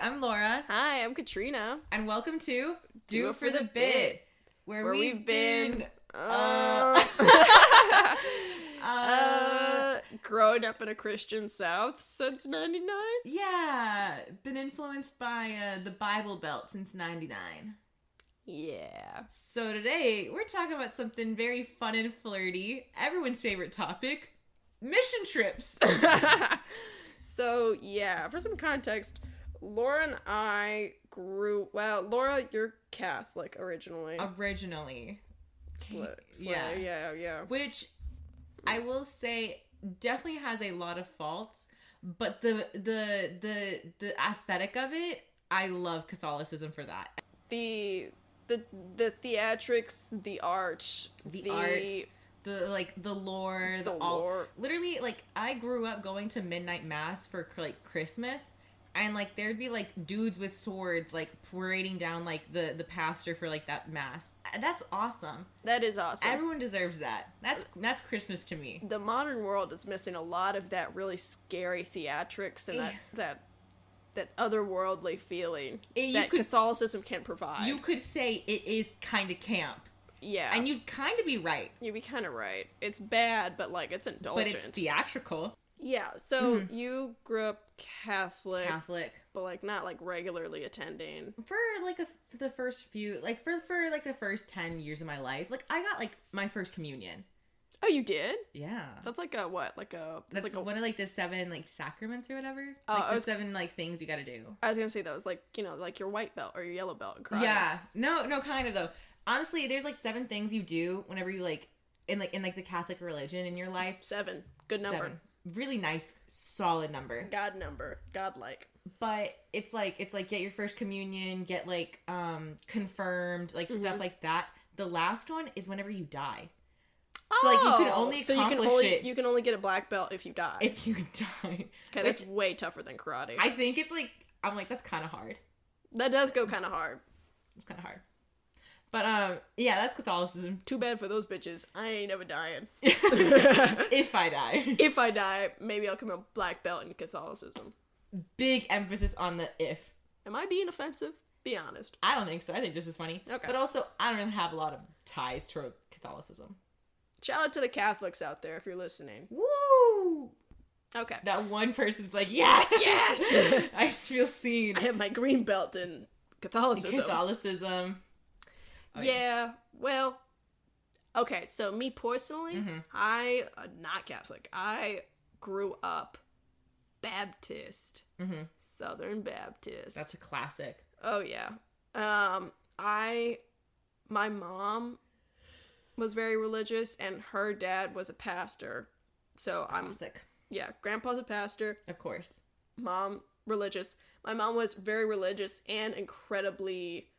I'm Laura. Hi, I'm Katrina. And welcome to Do It For The Bit, where we've been growing up in a Christian South since 99? Yeah, been influenced by the Bible Belt since 99. Yeah. So today, we're talking about something very fun and flirty, everyone's favorite topic, mission trips. So, yeah, for some context, Laura and I Laura, you're Catholic originally. Yeah. Which, I will say, definitely has a lot of faults, but the aesthetic of it, I love Catholicism for that. The theatrics, the art, the lore, literally, like, I grew up going to midnight mass for, like, Christmas, and, like, there'd be, like, dudes with swords, like, parading down, like, the pastor for, like, that mass. That's awesome. That is awesome. Everyone deserves that. That's Christmas to me. The modern world is missing a lot of that really scary theatrics and that otherworldly feeling Catholicism can provide. You could say it is kind of camp. Yeah. And you'd kind of be right. You'd be kind of right. It's bad, but, like, it's indulgent. But it's theatrical. Yeah, so you grew up Catholic. But, like, not, like, regularly attending. For, like, the first few, like, for like, the first 10 years of my life. Like, I got, like, my first communion. Oh, you did? Yeah. That's like a, what? That's like one of, like, the 7, like, sacraments or whatever. Oh, like, the 7, like, things you gotta do. I was gonna say that was, like, you know, like your white belt or your yellow belt in karate. Yeah. No, kind of, though. Honestly, there's, like, 7 things you do whenever you, like, in the Catholic religion in your life. 7. Good number. 7. Really nice, solid number. God number. God-like. But it's like get your first communion, get, like, confirmed, like, stuff like that. The last one is whenever you die. So, like, you can only accomplish it. You can only get a black belt if you die. If you die. Okay, that's way tougher than karate. I think it's, like, I'm like, that's kind of hard. That does go kind of hard. It's kind of hard. But, yeah, that's Catholicism. Too bad for those bitches. I ain't never dying. If I die. If I die, maybe I'll become a black belt in Catholicism. Big emphasis on the if. Am I being offensive? Be honest. I don't think so. I think this is funny. Okay. But also, I don't really have a lot of ties to Catholicism. Shout out to the Catholics out there if you're listening. Woo! Okay. That one person's like, yes! Yes! I just feel seen. I have my green belt in Catholicism. Oh, yeah, well, okay, so me personally, I am not Catholic. I grew up Baptist. Southern Baptist. That's a classic. Oh, yeah. My mom was very religious, and her dad was a pastor. So Classic. Yeah, grandpa's a pastor. Of course. Mom, religious. My mom was very religious and incredibly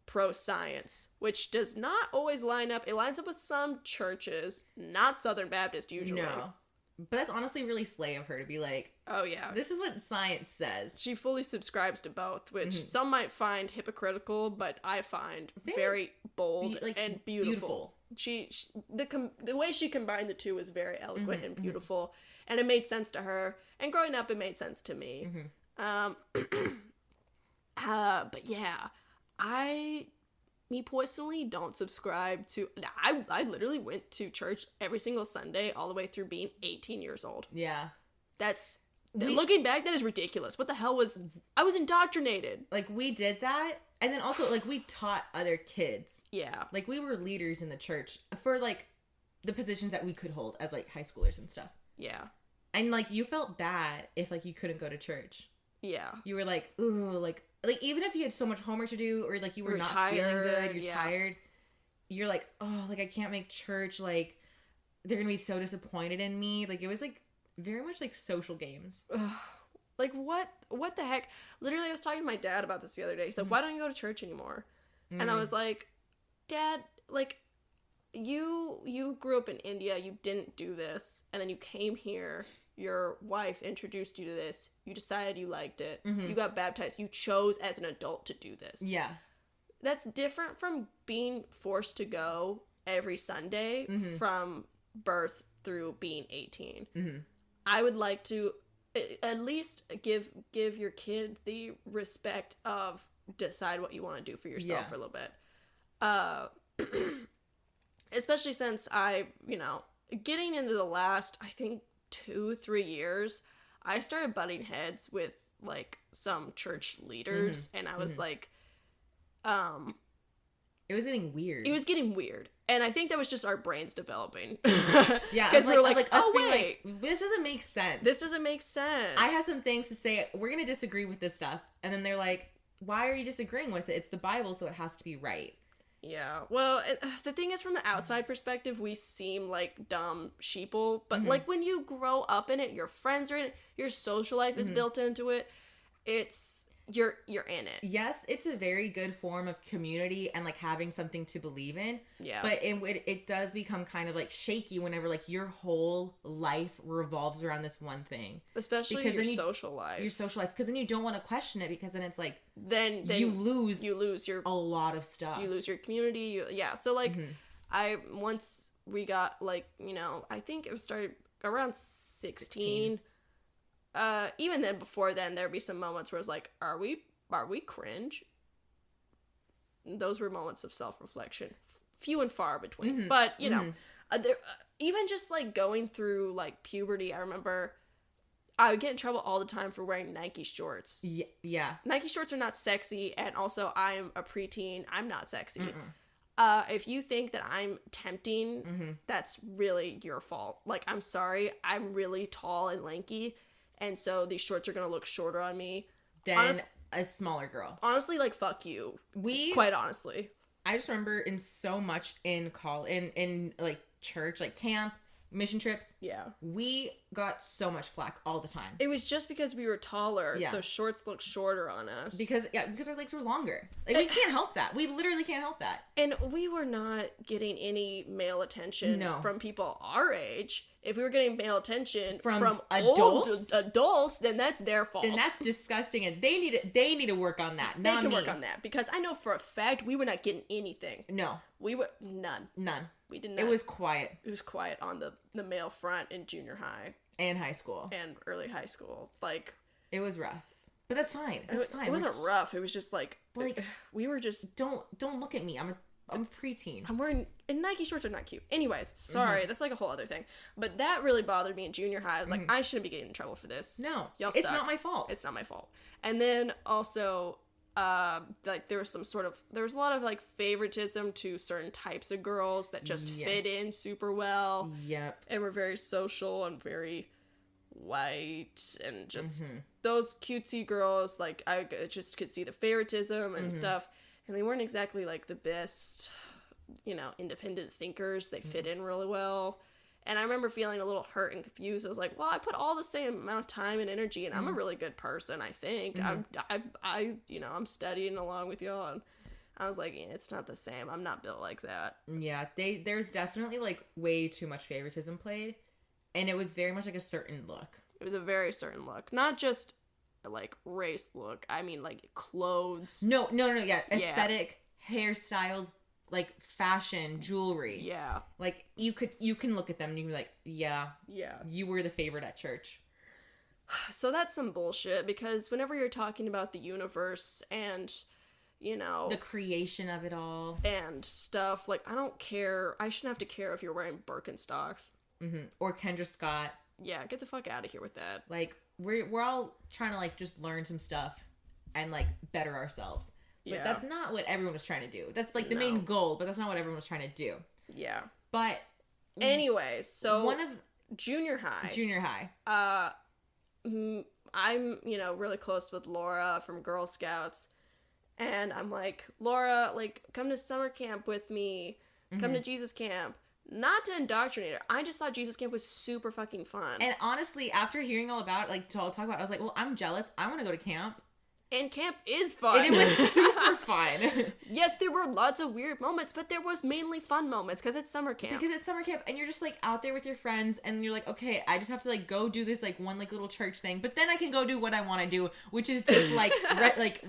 pro-science, which does not always line up. It lines up with some churches, not Southern Baptist usually. No. But that's honestly really slay of her to be like, oh yeah, this is what science says. She fully subscribes to both, which some might find hypocritical, but I find very bold and beautiful. The way she combined the two is very eloquent and beautiful, and it made sense to her. And growing up, it made sense to me. But yeah, me personally don't subscribe to. I literally went to church every single Sunday all the way through being 18 years old. Yeah, looking back, that is ridiculous. What the hell I was indoctrinated. Like, we did that, and then also, like, we taught other kids. Yeah, like, we were leaders in the church for, like, the positions that we could hold as, like, high schoolers and stuff. Yeah, and, like, you felt bad if, like, you couldn't go to church. Yeah, you were like, ooh, like even if you had so much homework to do, or, like, you were not tired, feeling good, you're tired, you're like, oh, like, I can't make church, like, they're gonna be so disappointed in me. Like, it was, like, very much like social games. Like, what the heck? Literally, I was talking to my dad about this the other day. He's like, why don't you go to church anymore? And I was like, Dad, like, you grew up in India, you didn't do this, and then you came here, your wife introduced you to this, you decided you liked it, you got baptized, you chose as an adult to do this. Yeah. That's different from being forced to go every Sunday from birth through being 18. I would like to at least give your kid the respect of decide what you want to do for yourself for a little bit. Especially since I, getting into the last, I think 2-3 years, I started butting heads with like some church leaders, and I was like, it was getting weird. It was getting weird. And I think that was just our brains developing. Yeah. Because we're like, us oh, being wait. like, this doesn't make sense. This doesn't make sense. I have some things to say. We're going to disagree with this stuff. And then they're like, why are you disagreeing with it? It's the Bible, so it has to be right. Yeah. Well, the thing is, from the outside perspective, we seem like dumb sheeple. But like when you grow up in it, your friends are in it, your social life is built into it. You're in it. Yes, it's a very good form of community and like having something to believe in. Yeah. But it does become kind of like shaky whenever like your whole life revolves around this one thing. Especially because your social life. Your social life. Because then you don't want to question it, because then it's like then you lose your a lot of stuff. You lose your community. So like once we got like, I think it started around 16. Even then, before then, there'd be some moments where it's like, are we cringe? Those were moments of self-reflection, few and far between. But there, even just like going through like puberty, I remember I would get in trouble all the time for wearing Nike shorts. Yeah. Nike shorts are not sexy, and also I'm a preteen. I'm not sexy. If you think that I'm tempting, that's really your fault. Like, I'm sorry. I'm really tall and lanky. And so these shorts are going to look shorter on me than a smaller girl. Honestly, like, fuck you. Quite honestly. I just remember in so much in like church, like camp, mission trips. Yeah. We got so much flack all the time. It was just because we were taller, so shorts looked shorter on us. Because our legs were longer. Like, we can't help that. We literally can't help that. And we were not getting any male attention from people our age. If we were getting male attention from adults, then that's their fault. Then that's disgusting, and they need to work on that. They can work on that, because I know for a fact we were not getting anything. No. We were none. We did not. It was quiet. It was quiet on the male front in junior high. And high school. And early high school. Like, it was rough. But that's fine. That's fine. It wasn't rough. It was just like we were just don't look at me. I'm a preteen. I'm wearing, and Nike shorts are not cute. Anyways, sorry, that's like a whole other thing. But that really bothered me in junior high. I was like, I shouldn't be getting in trouble for this. No, y'all it's suck. not my fault. It's not my fault. And then also, like there was a lot of like favoritism to certain types of girls that just fit in super well. Yep. And were very social and very white, and just those cutesy girls. Like, I just could see the favoritism and stuff. And they weren't exactly, like, the best, independent thinkers. They fit in really well. And I remember feeling a little hurt and confused. I was like, well, I put all the same amount of time and energy, and I'm a really good person, I think. I'm studying along with y'all. And I was like, it's not the same. I'm not built like that. Yeah, there's definitely, like, way too much favoritism played. And it was very much, like, a certain look. It was a very certain look. Not just like race look. I mean, like, clothes. No. Yeah, aesthetic, hairstyles, like fashion, jewelry. Yeah, like you can look at them and you can be like, yeah, you were the favorite at church. So that's some bullshit, because whenever you're talking about the universe and the creation of it all and stuff, like, I don't care. I shouldn't have to care if you're wearing Birkenstocks or Kendra Scott. Yeah, get the fuck out of here with that. Like, we're all trying to, like, just learn some stuff and, like, better ourselves. But that's not what everyone was trying to do. That's, like, the main goal, but that's not what everyone was trying to do. Yeah. But anyways, so one of junior high. I'm, really close with Laura from Girl Scouts. And I'm like, Laura, like, come to summer camp with me. Come to Jesus camp. Not to indoctrinate her. I just thought Jesus camp was super fucking fun. And honestly, after hearing all about it, like, to all talk about it, I was like, well, I'm jealous. I want to go to camp. And camp is fun. And it was super fun. Yes, there were lots of weird moments, but there was mainly fun moments because it's summer camp. Because it's summer camp, and you're just, like, out there with your friends, and you're like, okay, I just have to, like, go do this, like, one, like, little church thing, but then I can go do what I want to do, which is just, like,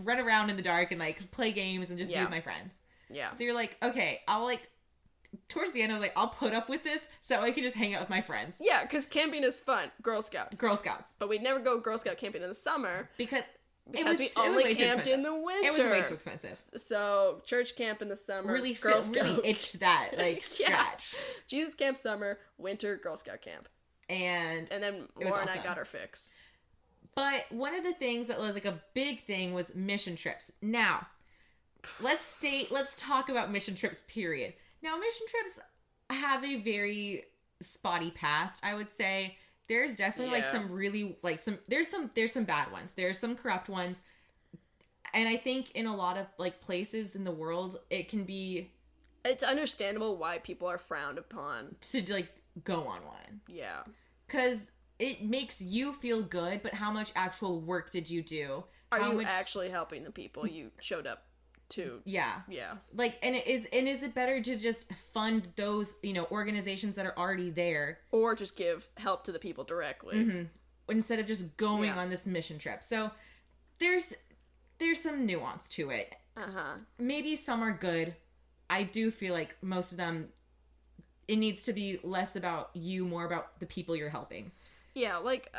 run around in the dark and, like, play games and just be with my friends. Yeah. So you're like, okay, I'll, like, towards the end, I was like, I'll put up with this so I can just hang out with my friends. Yeah, because camping is fun. Girl Scouts. Girl Scouts. But we'd never go Girl Scout camping in the summer. Because we only camped in the winter. It was way too expensive. So, church camp in the summer. Really itched that, like, scratch. Jesus camp summer, winter, Girl Scout camp. And then Laura and I got our fix. But one of the things that was, like, a big thing was mission trips. Now, let's talk about mission trips, period. Now, mission trips have a very spotty past, I would say. There's definitely like some really like there's some bad ones. There's some corrupt ones. And I think in a lot of like places in the world, it's understandable why people are frowned upon to like go on one. Yeah. 'Cause it makes you feel good, but how much actual work did you do? Are you actually helping the people you showed up to? Yeah. Yeah. Like, is it better to just fund those, organizations that are already there? Or just give help to the people directly. Mm-hmm. Instead of just going on this mission trip. So, there's some nuance to it. Uh-huh. Maybe some are good. I do feel like most of them, it needs to be less about you, more about the people you're helping. Yeah, like,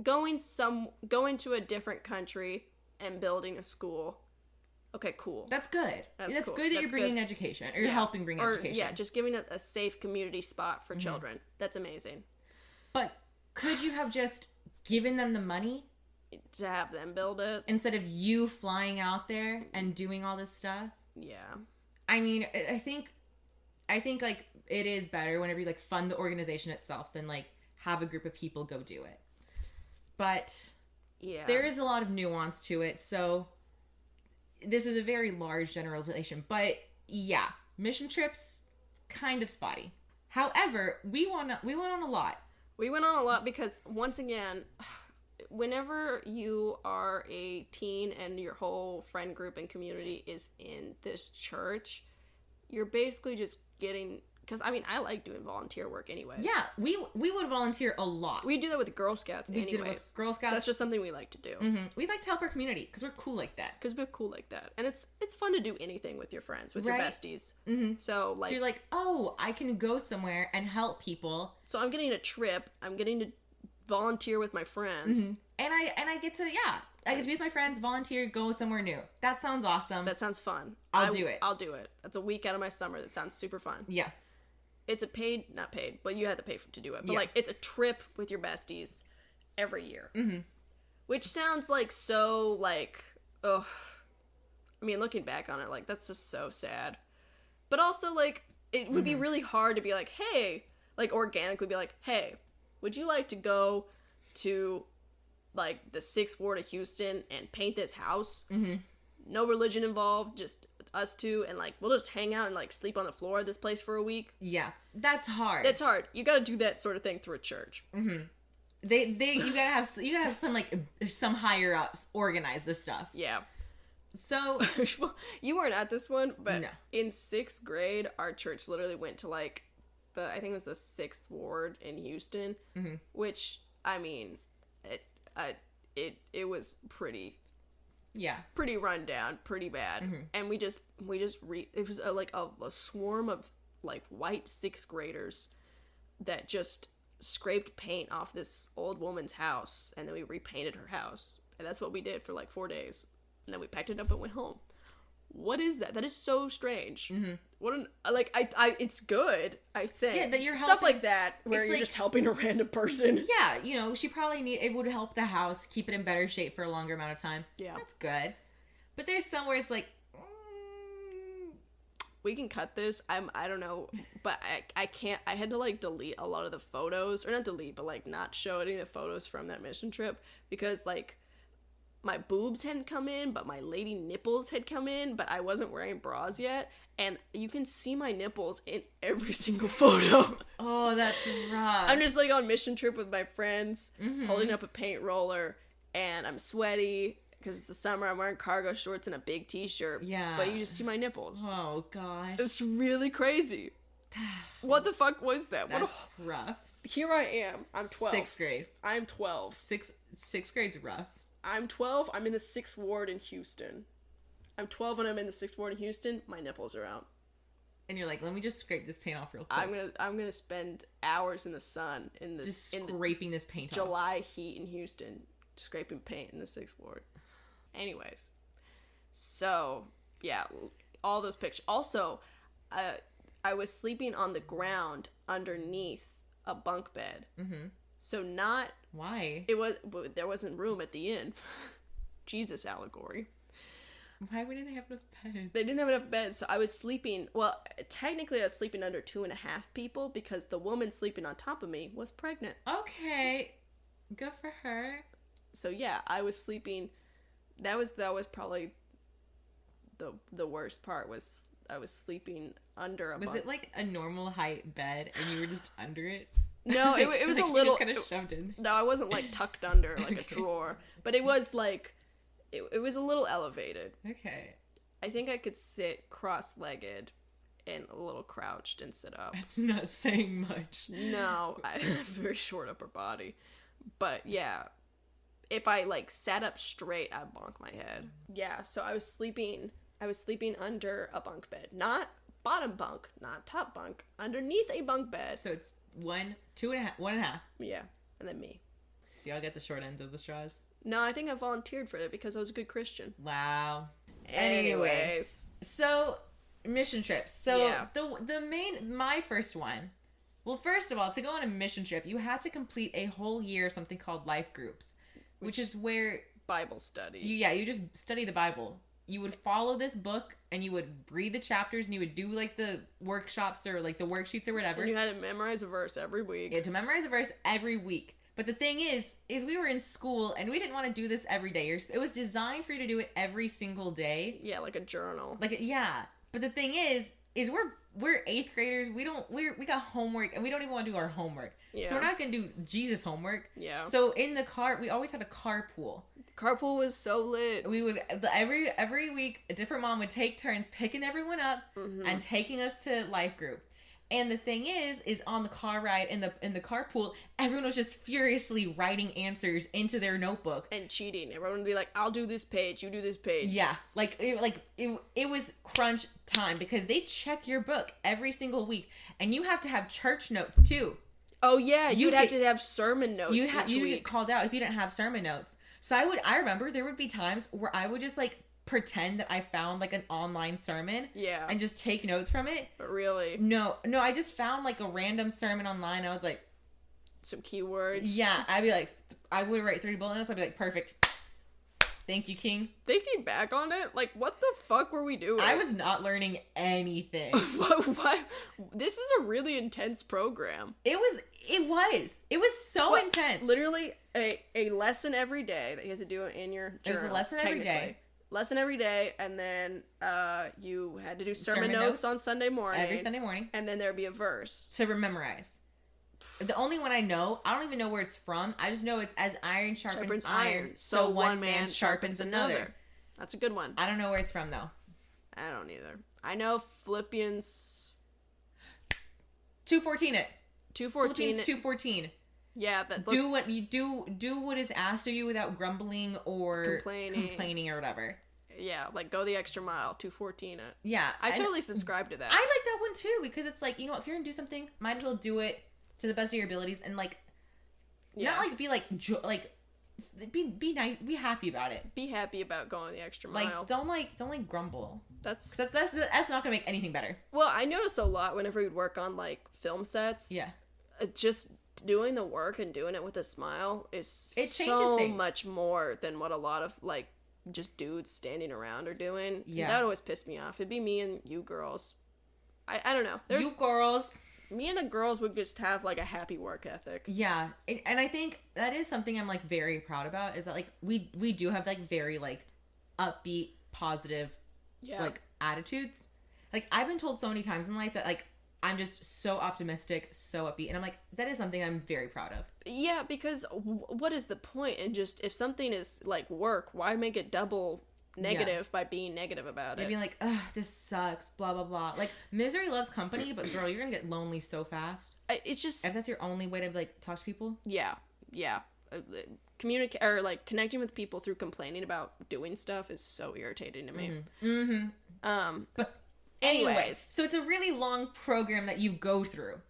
going to a different country and building a school. Okay, cool. That's good. That's cool. Good that you're bringing education. Or you're helping bring education. Yeah, just giving a safe community spot for children. That's amazing. But could you have just given them the money? To have them build it? Instead of you flying out there and doing all this stuff? Yeah. I mean, I think like, it is better whenever you, like, fund the organization itself than, like, have a group of people go do it. But there is a lot of nuance to it, so this is a very large generalization, but yeah, mission trips, kind of spotty. However, we went on a lot. We went on a lot because, once again, whenever you are a teen and your whole friend group and community is in this church, you're basically just getting... Because, I mean, I like doing volunteer work anyways. Yeah, we would volunteer a lot. We do that with the Girl Scouts anyways. We did it with Girl Scouts. That's just something we like to do. Mm-hmm. We like to help our community because we're cool like that. And it's fun to do anything with your friends, with your besties. Mm-hmm. So you're like, oh, I can go somewhere and help people. So I'm getting a trip. I'm getting to volunteer with my friends. Mm-hmm. And I get to, I get to be with my friends, volunteer, go somewhere new. That sounds awesome. That sounds fun. I'll do it. I'll do it. That's a week out of my summer. That sounds super fun. Yeah. It's a not paid, but you have to pay to do it. But, like, it's a trip with your besties every year. Mm-hmm. Which sounds, like, so, like, ugh. I mean, looking back on it, like, that's just so sad. But also, like, it would be really hard to be like, hey, like, organically be like, hey, would you like to go to, like, the 6th Ward of Houston and paint this house? Mm-hmm. No religion involved, just us two, and, like, we'll just hang out and, like, sleep on the floor of this place for a week. Yeah, that's hard. That's hard. You gotta do that sort of thing through a church. Mm-hmm. You gotta have some, like, some higher ups organize this stuff. Yeah. So you weren't at this one, but no. In 6th grade, our church literally went to, like, I think it was the 6th Ward in Houston, which, I mean, it was pretty run down, pretty bad. And we just it was a swarm of, like, white 6th graders that just scraped paint off this old woman's house, and then we repainted her house, and that's what we did for, like, 4 days, and then we packed it up and went home. What is that? That is so strange. What it's good, I think. Yeah, that you're stuff helping, like that where you're, like, just helping a random person. Yeah, she probably it would help the house keep it in better shape for a longer amount of time. Yeah, that's good. But there's somewhere it's like, we can cut this. I don't know, but I can't. I had to, like, delete a lot of the photos, or not delete, but, like, not show any of the photos from that mission trip because, like, my boobs hadn't come in, but my lady nipples had come in, but I wasn't wearing bras yet, and you can see my nipples in every single photo. Oh, that's rough. I'm just, like, on mission trip with my friends, holding up a paint roller, and I'm sweaty, because it's the summer, I'm wearing cargo shorts and a big t-shirt. Yeah. But you just see my nipples. Oh, gosh. It's really crazy. What the fuck was that? That's rough. Here I am. I'm 12. 6th grade. I'm 12. Sixth grade's rough. I'm 12. I'm in the 6th Ward in Houston. I'm 12 and I'm in the 6th Ward in Houston. My nipples are out. and you're like, let me just scrape this paint off real quick. I'm gonna spend hours in the sun just scraping this paint off. July heat in Houston, scraping paint in the 6th Ward. Anyways, so yeah, all those pictures. Also, I was sleeping on the ground underneath a bunk bed. Mm-hmm. So not why there wasn't room at the inn. Jesus allegory. Why wouldn't they have enough beds? They didn't have enough beds, so I was sleeping. Well, technically, I was sleeping under 2.5 people because the woman sleeping on top of me was pregnant. Okay, good for her. So yeah, I was sleeping. That was probably the worst part. Was I was sleeping under a. Was it like a normal height bed and you were just under it? No, like, it was like a little kind of shoved in. No, I wasn't like tucked under like a drawer, but it was like. It was a little elevated. Okay. I think I could sit cross-legged and a little crouched and sit up. That's not saying much. No, I have a very short upper body. But yeah, if I like sat up straight, I'd bonk my head. Yeah, so I was sleeping under a bunk bed. Not bottom bunk, not top bunk. Underneath a bunk bed. So it's 1, 2.5, 1.5. Yeah, and then me. So y'all get the short ends of the straws? No, I think I volunteered for it because I was a good Christian. Wow. Anyways. So, mission trips. So, yeah. my first one. Well, first of all, to go on a mission trip, you had to complete a whole year of something called life groups, which is where... Bible study. You just study the Bible. You would follow this book, and you would read the chapters, and you would do, like, the workshops or, like, the worksheets or whatever. And you had to memorize a verse every week. You had to memorize a verse every week. But the thing is we were in school and we didn't want to do this every day. It was designed for you to do it every single day. Yeah, like a journal. Yeah. But the thing is we're 8th graders. We got homework and we don't even want to do our homework. Yeah. So we're not going to do Jesus homework. Yeah. So in the car, we always had a carpool. Carpool was so lit. We would every week a different mom would take turns picking everyone up and taking us to life group. And the thing is on the car ride in the carpool, everyone was just furiously writing answers into their notebook and cheating. Everyone would be like, "I'll do this page, you do this page." Yeah, it was crunch time because they check your book every single week, and you have to have church notes too. Oh yeah, you'd have to have sermon notes. You get called out if you didn't have sermon notes. So I remember there would be times where I would just like pretend that I found like an online sermon and just take notes from it. But really? No, I just found like a random sermon online. I was like, some keywords. Yeah, I would write 3 bullet notes. I'd be like, perfect. Thank you, King. Thinking back on it, like, what the fuck were we doing? I was not learning anything. What? This is a really intense program. It was so intense. Literally a lesson every day that you had to do in your journal. There's a lesson every day. Lesson every day, and then you had to do sermon notes on Sunday morning. Every Sunday morning. And then there'd be a verse. To memorize. The only one I know, I don't even know where it's from. I just know it's as iron sharpens iron, so one man sharpens another. That's a good one. I don't know where it's from, though. I don't either. I know Philippians 2:14 it. 2:14. Philippians 2:14. Yeah, do what you do what is asked of you without grumbling or complaining or whatever. Yeah, like go the extra mile. 2:14 it. Yeah, I totally subscribe to that. I like that one too because it's like, you know, if you're gonna do something, might as well do it to the best of your abilities and like, not like be like be nice, be happy about it. Be happy about going the extra mile. Like don't grumble. That's not gonna make anything better. Well, I noticed a lot whenever we'd work on like film sets. Yeah, just doing the work and doing it with a smile is so much more than what a lot of like just dudes standing around are doing. Yeah, that always pissed me off. It'd be me and you girls. I don't know. You girls. Me and the girls would just have like a happy work ethic. Yeah, and I think that is something I'm like very proud about. Is that like we do have like very like upbeat, positive, like attitudes. Like I've been told so many times in life that like I'm just so optimistic, so upbeat. And I'm like, that is something I'm very proud of. Yeah, because what is the point? And just, if something is like work, why make it double negative by being negative about it? Being like, ugh, this sucks, blah, blah, blah. Like, misery loves company, but girl, you're going to get lonely so fast. It's just... If that's your only way to, like, talk to people? Yeah. Communicate, or like connecting with people through complaining about doing stuff is so irritating to me. Mm-hmm. Mm-hmm. But Anyways, so it's a really long program that you go through.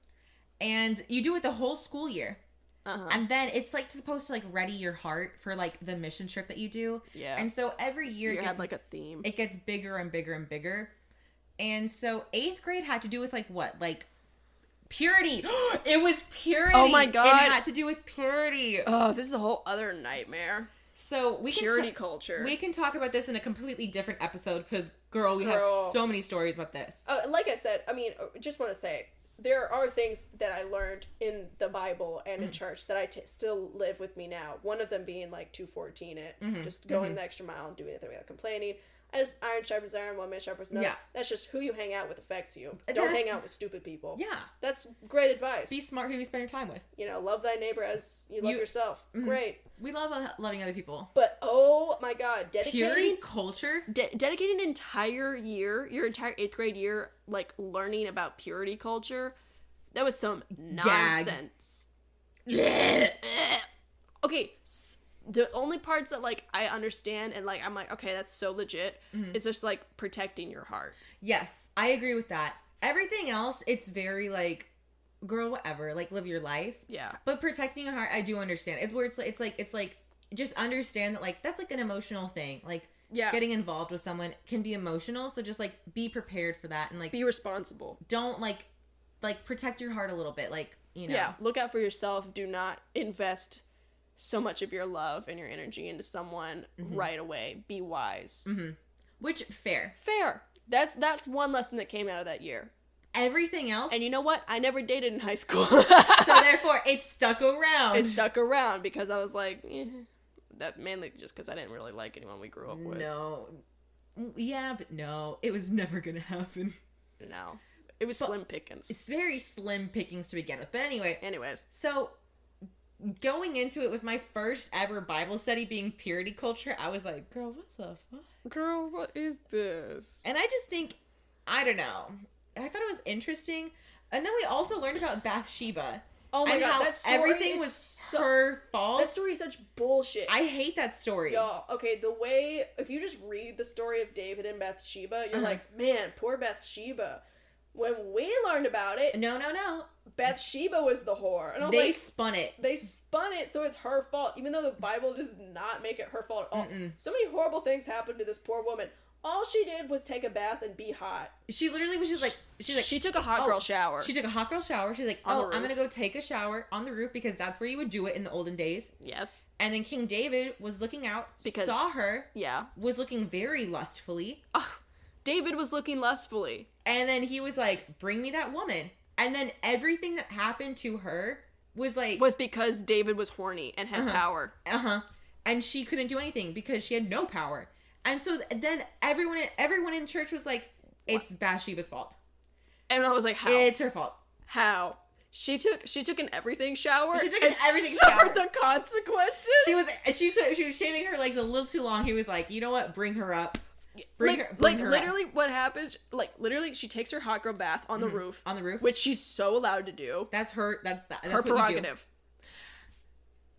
And you do it the whole school year. Uh-huh. And then it's like supposed to like ready your heart for like the mission trip that you do. Yeah. And so every year you had like a theme. It gets bigger and bigger and bigger. And so 8th grade had to do with like what? Like purity. It was purity. Oh my God. It had to do with purity. Oh, this is a whole other nightmare. So purity culture. We can talk about this in a completely different episode because, girl, we have so many stories about this. Like I said, I mean, just want to say, there are things that I learned in the Bible and in church that I still live with me now. One of them being like 2:14 it, just going the extra mile and doing it without complaining. Iron sharpens iron, one man sharpens another. Yeah. That's just who you hang out with affects you. Don't hang out with stupid people. Yeah. That's great advice. Be smart who you spend your time with. You know, love thy neighbor as you love yourself. Great. We love loving other people. But, oh my God, purity culture? Dedicating an entire year, your entire 8th grade year, like, learning about purity culture, that was some nonsense. Okay, the only parts that, like, I understand and, like, I'm like, okay, that's so legit, is just, like, protecting your heart. Yes, I agree with that. Everything else, it's very, like, girl, whatever, like, live your life. Yeah. But protecting your heart, I do understand. It's where it's like, just understand that, like, that's, like, an emotional thing. Like, getting involved with someone can be emotional, so just, like, be prepared for that and, like... Be responsible. Don't, like, protect your heart a little bit, like, you know. Yeah, look out for yourself. Do not invest so much of your love and your energy into someone right away. Be wise. Which, fair. That's one lesson that came out of that year. Everything else... And you know what? I never dated in high school. So therefore, it stuck around. It stuck around because I was like... That mainly just because I didn't really like anyone we grew up with. No. Yeah, but no. It was never gonna happen. No. It was slim pickings. It's very slim pickings to begin with. But anyways. So... Going into it with my first ever Bible study being purity culture, I was like, girl, what the fuck? Girl, what is this? And I just think, I don't know. I thought it was interesting. And then we also learned about Bathsheba. Oh my God, that story everything was her fault. That story is such bullshit. I hate that story. Y'all, okay, if you just read the story of David and Bathsheba, you're like, man, poor Bathsheba. When we learned about it... No. Bathsheba was the whore. And I was They spun it, so it's her fault, even though the Bible does not make it her fault at all. So many horrible things happened to this poor woman. All she did was take a bath and be hot. She literally was just like... She took a hot girl shower. She took a hot girl shower. She's like, I'm going to go take a shower on the roof because that's where you would do it in the olden days. Yes. And then King David was looking out, saw her, was looking very lustfully. David was looking lustfully. And then he was like, bring me that woman. And then everything that happened to her was like... Was because David was horny and had power. And she couldn't do anything because she had no power. And so then everyone in church was like, it's Bathsheba's fault. And I was like, how? It's her fault. How? She took an everything shower. She took an everything shower. Suffered the consequences. She was shaving her legs a little too long. He was like, you know what? Bring her up. Bring her literally up. What happes, she takes her hot girl bath on the roof. On the roof. Which she's so allowed to do. That's her prerogative.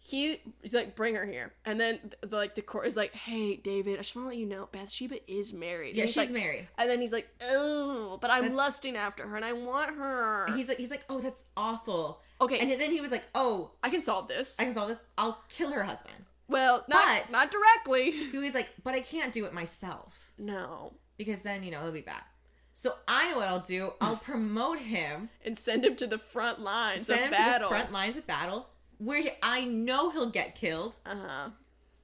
He's like, bring her here. And then the court is like, hey, David, I just want to let you know, Bathsheba is married. Yeah, she's married. And then he's like, oh, but I'm lusting after her and I want her. He's like, oh, that's awful. Okay. And then he was like, oh, I can solve this. I'll kill her husband. Well, not directly. He was like, but I can't do it myself. No. Because then, it'll be bad. So I know what I'll do. I'll promote him. And send him to the front lines of battle. Where I know he'll get killed.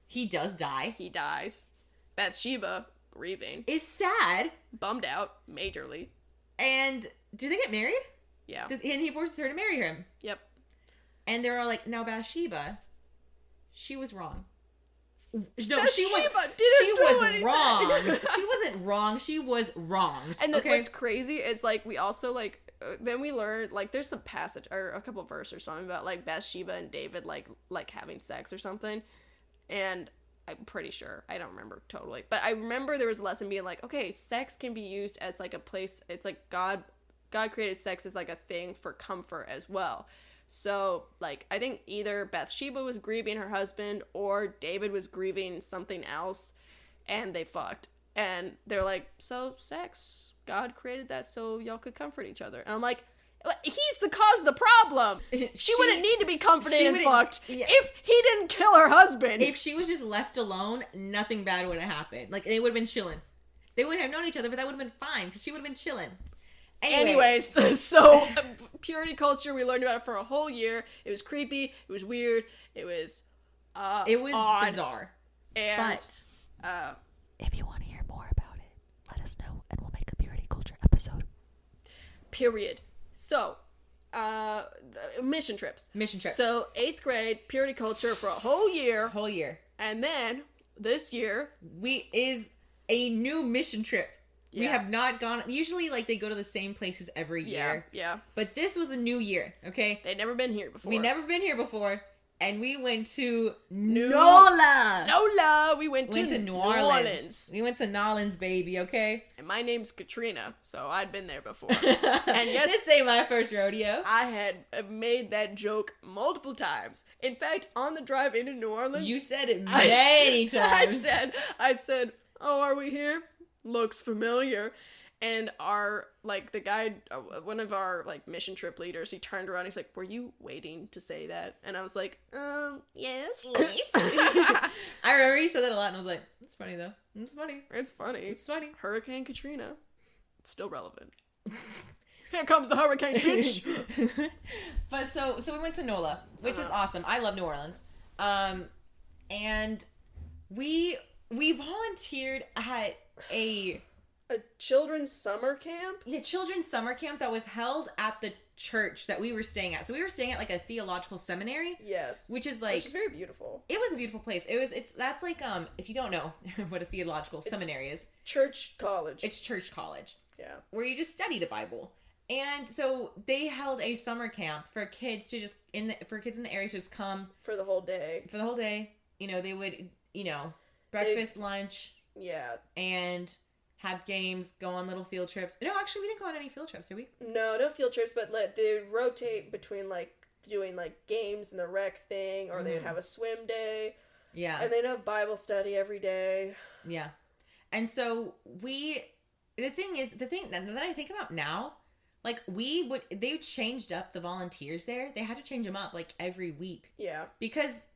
He does die. He dies. Bathsheba, grieving. Is sad. Bummed out, majorly. And do they get married? Yeah. And he forces her to marry him. Yep. And they're all like, now Bathsheba, she was wrong. No, she was wrong. She wasn't wrong. She was wronged. And what's crazy is, like, we also, like, then we learned, like, there's some passage or a couple verses or something about, like, Bathsheba and David, like having sex or something. And I'm pretty sure. I don't remember totally. But I remember there was a lesson being like, okay, sex can be used as, like, a place. It's like God created sex as, like, a thing for comfort as well. So, like, I think either Bathsheba was grieving her husband or David was grieving something else, and they fucked. And they're like, so sex God created that so y'all could comfort each other. And I'm like, he's the cause of the problem. She wouldn't need to be comforted and fucked if he didn't kill her husband. If she was just left alone, nothing bad would have happened. Like, they would have been chilling. They wouldn't have known each other, but that would have been fine, because she would have been chilling. Anyways, so purity culture, we learned about it for a whole year. It was creepy. It was weird. It was odd, bizarre. And, but if you want to hear more about it, let us know, and we'll make a purity culture episode. Period. So, mission trips. So, 8th grade, purity culture for a whole year. And then, this year... is a new mission trip. Yeah. We have not gone... Usually, like, they go to the same places every year. Yeah. But this was a new year, okay? They'd never been here before. We'd never been here before. And we went to NOLA. We went to New Orleans. We went to Nolans, baby, okay? And my name's Katrina, so I'd been there before. And yes, this ain't my first rodeo. I had made that joke multiple times. In fact, on the drive into New Orleans... You said it many times. I said, oh, are we here? Looks familiar. And the guy, one of our, mission trip leaders, he turned around, he's like, were you waiting to say that? And I was like, yes. I remember he said that a lot, and I was like, it's funny, though. It's funny. Hurricane Katrina. It's still relevant. Here comes the hurricane, bitch! But so we went to NOLA, which is awesome. I love New Orleans. And we volunteered at a children's summer camp? Yeah, children's summer camp that was held at the church that we were staying at. So we were staying at like a theological seminary. Yes. Which is very beautiful. It was a beautiful place. That's like, if you don't know what a theological seminary is. Church college. It's church college. Yeah. Where you just study the Bible. And so they held a summer camp for kids to just, for kids in the area to just come. For the whole day. They would, breakfast, lunch. Yeah. And have games, go on little field trips. No, actually, we didn't go on any field trips, did we? No field trips, but they rotate between, doing, games and the rec thing, or they'd have a swim day. Yeah. And they'd have Bible study every day. Yeah. And so the thing that I think about now, they changed up the volunteers there. They had to change them up, every week. Yeah. Because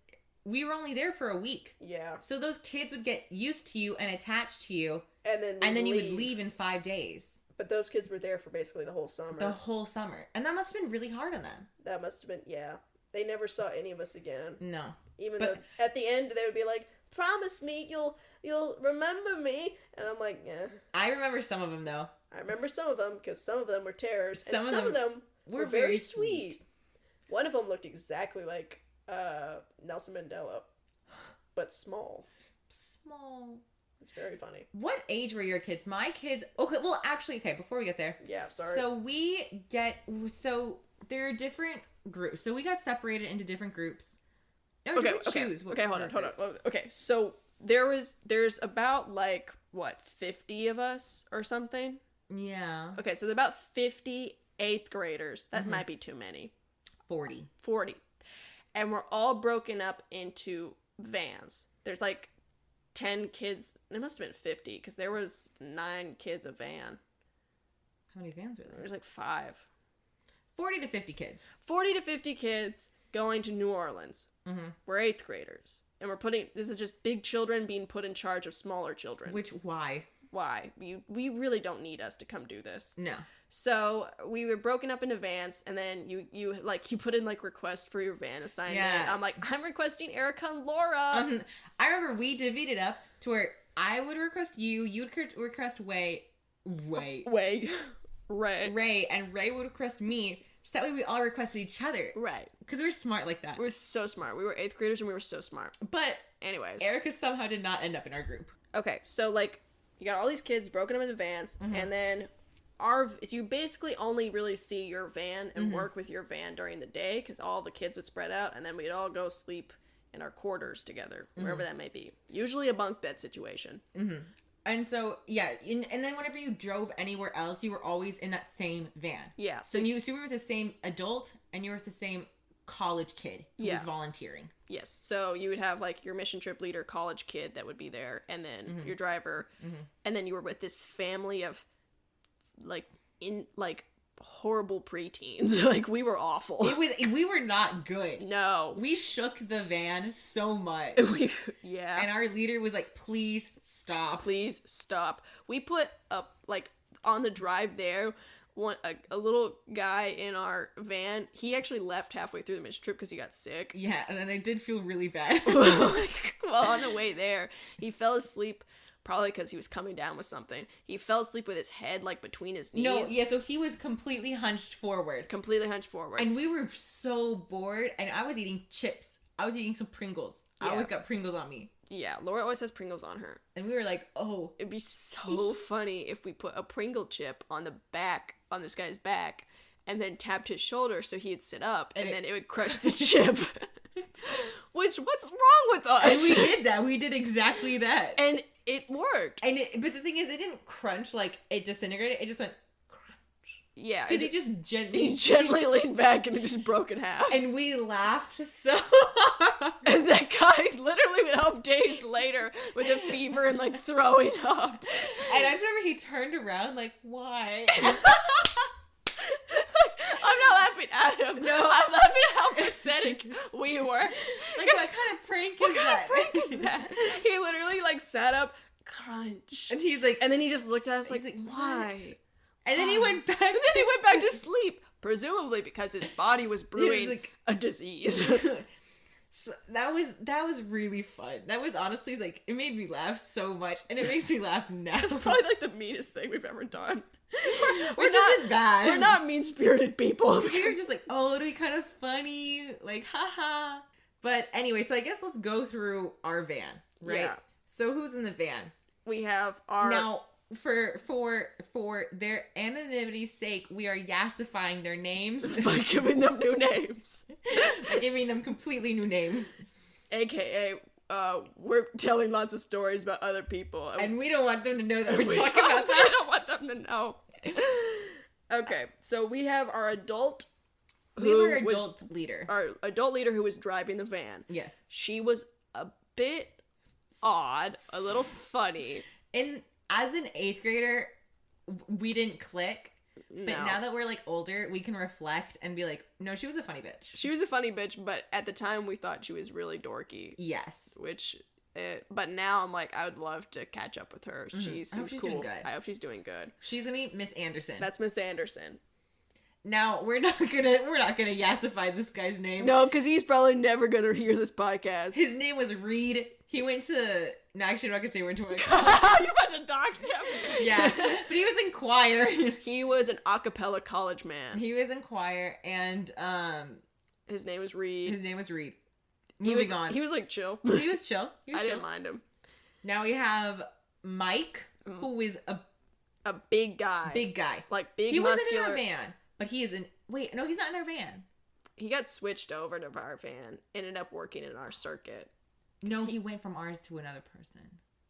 we were only there for a week. Yeah. So those kids would get used to you and attached to you. And then you would leave in 5 days. But those kids were there for basically the whole summer. And that must have been really hard on them. That must have been, yeah. They never saw any of us again. No. Though at the end they would be like, promise me you'll remember me. And I'm like, yeah. I remember some of them, though. I remember some of them because some of them were terrors. Some of them were very sweet. One of them looked exactly like Nelson Mandela, but small. It's very funny. What age were your kids? My kids... Okay, before we get there. Yeah, sorry. So there are different groups. So we got separated into different groups. Hold on. Okay, so there's about 50 of us or something? Yeah. Okay, so there's about 50 8th graders. That might be too many. 40. And we're all broken up into vans. There's 10 kids. It must have been 50 because there was 9 kids a van. How many vans were there? There's 5. 40 to 50 kids. 40 to 50 kids going to New Orleans. Mm-hmm. We're 8th graders. And this is just big children being put in charge of smaller children. Why? Why? We really don't need us to come do this. No. So we were broken up into vans, and then you put in requests for your van assignment. Yeah. I'm I'm requesting Erica and Laura. I remember we divvied it up to where I would request you'd request Ray, and Ray would request me. So that way we all requested each other. Right. Because we were smart like that. We were so smart. We were 8th graders and we were so smart. But anyways. Erica somehow did not end up in our group. Okay, so you got all these kids broken up into vans, and then you basically only really see your van and work with your van during the day because all the kids would spread out, and then we'd all go sleep in our quarters together, wherever that may be. Usually a bunk bed situation. Mm-hmm. And so, yeah, and then whenever you drove anywhere else, you were always in that same van. Yeah. So you were with the same adult, and you were with the same college kid who was volunteering. Yes. So you would have your mission trip leader, college kid that would be there, and then your driver, and then you were with this family of horrible preteens. Like, we were awful. We were not good. No. We shook the van so much. Yeah. And our leader was like, please stop. Please stop. We put up, like, on the drive there, a little guy in our van, he actually left halfway through the mission trip because he got sick. Yeah, and then I did feel really bad. Well, on the way there, he fell asleep. Probably because he was coming down with something. He fell asleep with his head, like, between his knees. No, yeah, so he was completely hunched forward. And we were so bored, and I was eating chips. I was eating some Pringles. Yeah. I always got Pringles on me. Yeah, Laura always has Pringles on her. And we were like, oh. It'd be so funny if we put a Pringle chip on this guy's back, and then tapped his shoulder so he'd sit up, and then it would crush the chip. What's wrong with us? And we did that. We did exactly that. And it worked. But the thing is, it didn't crunch like it disintegrated. It just went crunch. Yeah. Because he gently leaned back and it just broke in half. And we laughed so hard. And that guy literally went home days later with a fever and like throwing up. And I just remember he turned around like, why? I'm not laughing at him. No. I'm laughing at how pathetic we were. Like, what kind of prank is that? He literally, like, sat up, crunch. And he's like... And then he just looked at us like, why? What? And then he went back to sleep. Presumably because his body was brewing like, a disease. So that was really fun. That was honestly, like, it made me laugh so much. And it makes me laugh now. It's probably, like, the meanest thing we've ever done. Which isn't bad. We're not mean-spirited people. We were just like, oh, it'll be kind of funny. Like, haha. But anyway, so I guess let's go through our van, right? Yeah. So who's in the van? We have our... Now, for their anonymity's sake, we are yassifying their names. By giving them new names. By giving them completely new names. AKA... we're telling lots of stories about other people. And we don't want them to know that we're talking about that. We don't want them to know. Okay, so we have our adult... leader. Our adult leader who was driving the van. Yes. She was a bit odd, a little funny. And as an 8th grader, we didn't click. No. But now that we're, like, older, we can reflect and be like, no, she was a funny bitch. She was a funny bitch, but at the time we thought she was really dorky. Yes. But now I'm like, I would love to catch up with her. Mm-hmm. She seems cool. Doing good. I hope she's doing good. She's gonna be Miss Anderson. That's Miss Anderson. Now, we're not gonna yassify this guy's name. No, because he's probably never gonna hear this podcast. His name was Reed. He went to... No, actually, I'm not gonna say he went to my college. You're about to dox him. Yeah, but he was in choir. He was an a cappella college man. He was in choir, and his name was Reed. Moving on. He was like chill. He was chill. I didn't mind him. Now we have Mike, who is a big guy. Like big, muscular. He wasn't in our van, but he is in... Wait, no, he's not in our van. He got switched over to our van. Ended up working in our circuit. No, he went from ours to another person.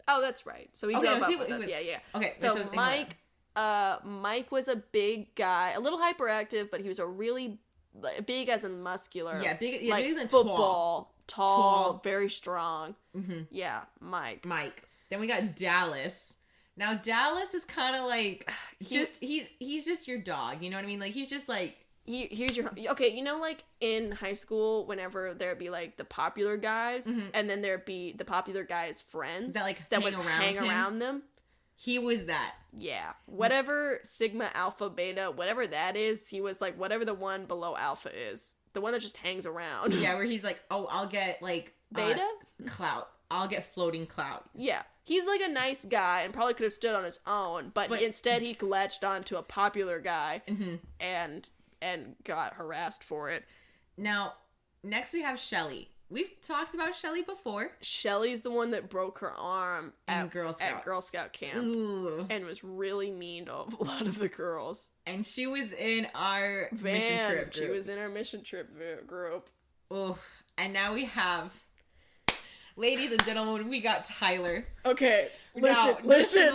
Oh, that's right. So he drove up with us. Yeah. Okay. So Mike was a big guy, a little hyperactive, but he was a really big as in muscular. Yeah, big. Yeah, like big as in tall, very strong. Mm-hmm. Yeah, Mike. Then we got Dallas. Now Dallas is kind of like he's just your dog. You know what I mean? Like he's just like. Here's your... Okay, you know, like, in high school, whenever there'd be, like, the popular guys, and then there'd be the popular guys' friends... That would hang around them? He was that. Yeah. Whatever Sigma, Alpha, Beta, whatever that is, he was, like, whatever the one below Alpha is. The one that just hangs around. Yeah, where he's like, oh, I'll get, like... Beta? Clout. I'll get floating clout. Yeah. He's, like, a nice guy and probably could have stood on his own, but instead he latched onto a popular guy and got harassed for it. Now, next we have Shelly. We've talked about Shelly before. Shelly's the one that broke her arm at Girl Scout camp. Ooh. And was really mean to a lot of the girls. And she was in our mission trip group. She was in our mission trip group. Oh, and now we have... Ladies and gentlemen, we got Tyler. Okay, listen.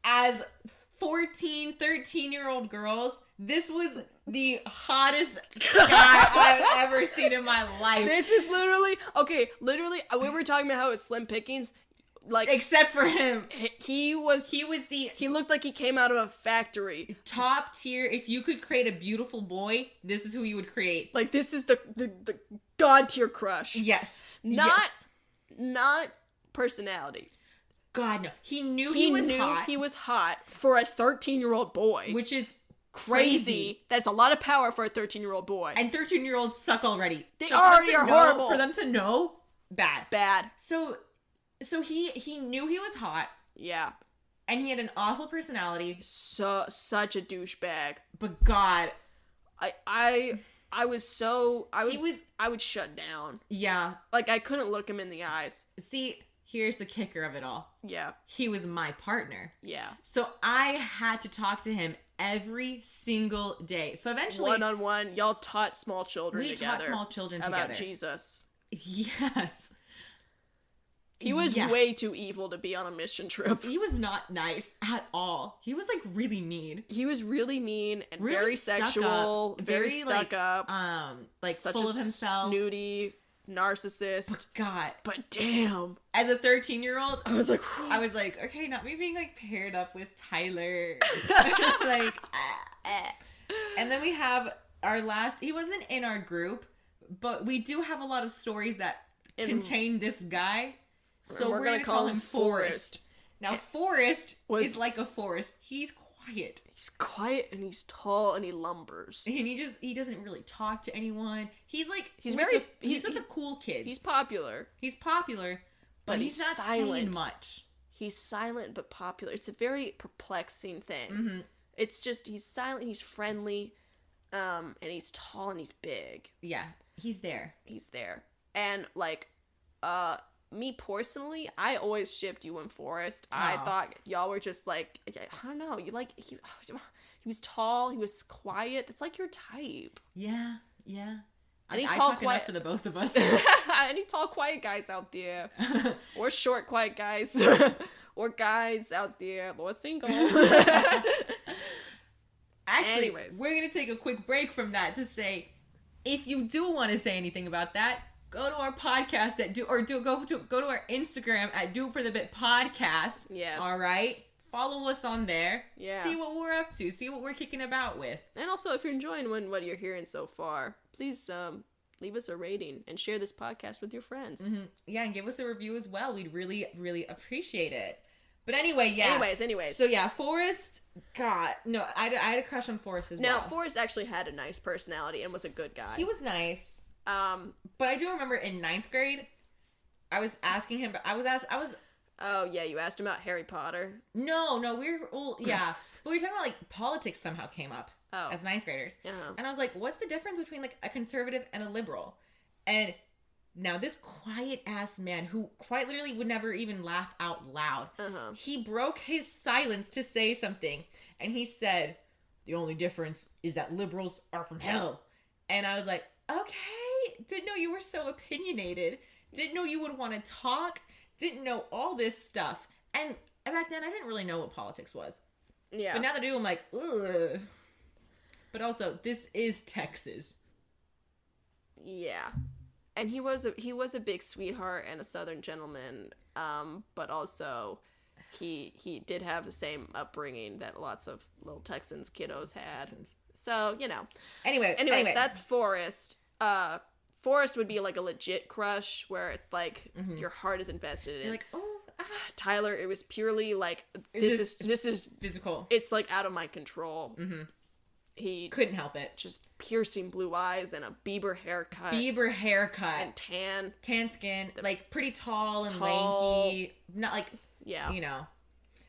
As 14, 13-year-old girls, this was the hottest guy I've ever seen in my life. This is literally, we were talking about how it's slim pickings. like except for him. He looked like he came out of a factory. Top tier. If you could create a beautiful boy, this is who you would create. Like, this is the god tier crush. Yes. Not personality. God, no. He knew he was hot. He was hot for a 13-year-old boy. Which is crazy. That's a lot of power for a 13-year-old boy. And 13-year-olds suck already. They already are horrible. For them to know, bad. So he knew he was hot. Yeah. And he had an awful personality. Such a douchebag. But God, I would shut down. Yeah. Like, I couldn't look him in the eyes. See, here's the kicker of it all. Yeah. He was my partner. Yeah. So I had to talk to him every single day. So eventually, one-on-one, y'all taught small children together. We taught small children together. About Jesus. Yes. He was way too evil to be on a mission trip. He was not nice at all. He was, like, really mean. He was really mean and really very sexual. Very stuck up. Like, such full a of himself. Snooty narcissist. But God. But damn. As a 13-year-old, I was like, okay, not me being, like, paired up with Tyler. Like, And then we have our last, he wasn't in our group, but we do have a lot of stories that contain this guy. So we're going to call him Forrest. Now, Forrest is like a forest. He's quiet. He's quiet and he's tall and he lumbers. And he doesn't really talk to anyone. He's like, he's with the cool kids. He's popular. But he's not silent. saying much. He's silent but popular. It's a very perplexing thing. Mm-hmm. It's just, he's silent, he's friendly, and he's tall and he's big. Yeah, he's there. And, like, me personally, I always shipped you and Forrest. Oh. I thought y'all were just, like, I don't know, he was tall, he was quiet. It's like your type. Yeah. Any I tall, talk quiet enough for the both of us. Any tall, quiet guys out there, or short, quiet guys, or guys out there who are single. Actually, anyways, we're gonna take a quick break from that to say, if you do want to say anything about that, go to our podcast go to our Instagram at Do It For The Bit Podcast. Yes. All right. Follow us on there. Yeah. See what we're up to. See what we're kicking about with. And also, if you're enjoying what you're hearing so far, please leave us a rating and share this podcast with your friends. Mm-hmm. Yeah, and give us a review as well. We'd really, really appreciate it. But anyway, yeah. Anyways. So yeah, Forrest. God, no, I had a crush on Forrest as well. Now, Forrest actually had a nice personality and was a good guy. He was nice. But I do remember in 9th grade, I was asking him. Oh yeah, you asked him about Harry Potter. No, yeah, but we were talking about, like, politics somehow came up as 9th graders, and I was like, what's the difference between, like, a conservative and a liberal? And now this quiet ass man who quite literally would never even laugh out loud, he broke his silence to say something, and he said, "The only difference is that liberals are from hell." And I was like, okay, didn't know you were so opinionated. Didn't know you would want to talk. Didn't know all this stuff. And back then, I didn't really know what politics was. Yeah. But now that I do, I'm like, ugh. But also, this is Texas. Yeah. And he was a big sweetheart and a Southern gentleman. But also, he did have the same upbringing that lots of little Texans kiddos had. So, you know. Anyways, that's Forrest. Forrest would be like a legit crush where it's like your heart is invested in. You're like, oh, Tyler, it was purely like this is physical. It's like out of my control. Mm-hmm. He couldn't help it. Just piercing blue eyes and a Bieber haircut. And tan skin, like pretty tall and lanky, not like you know.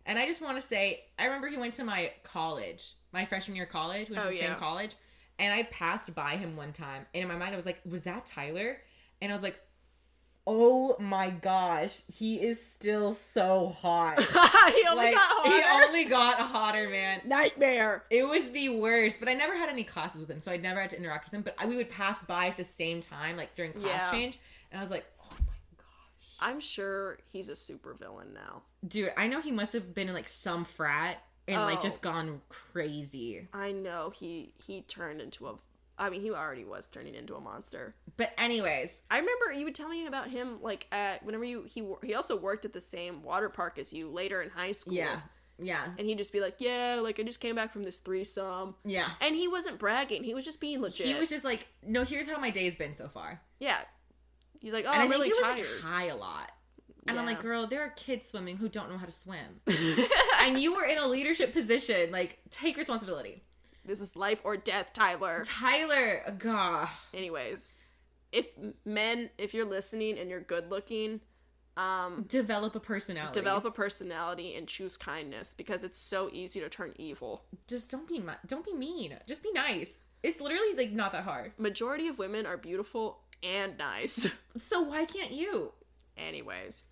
And I just want to say, I remember he went to my college, my freshman year of college, went to the same college. And I passed by him one time, and in my mind I was like, was that Tyler? And I was like, oh my gosh, he is still so hot. He only got hotter, man. Nightmare. It was the worst, but I never had any classes with him, so I never had to interact with him, but we would pass by at the same time, like during class change, and I was like, oh my gosh. I'm sure he's a super villain now. Dude, I know he must have been in like some frat and like just gone crazy. I know he turned into I mean, he already was turning into a monster. But anyways, I remember you would tell me about him like at whenever he also worked at the same water park as you later in high school. Yeah. And he'd just be like, yeah, like I just came back from this threesome. Yeah. And he wasn't bragging. He was just being legit. He was just like, no, here's how my day's been so far. Yeah. He's like, oh, and I'm really tired. He was like, high a lot. And I'm like, girl, there are kids swimming who don't know how to swim. And you were in a leadership position. Like, take responsibility. This is life or death, Tyler. Gah. Anyways, if you're listening and you're good looking, develop a personality and choose kindness, because it's so easy to turn evil. Just don't be mean. Just be nice. It's literally like not that hard. Majority of women are beautiful and nice. So why can't you? Anyways.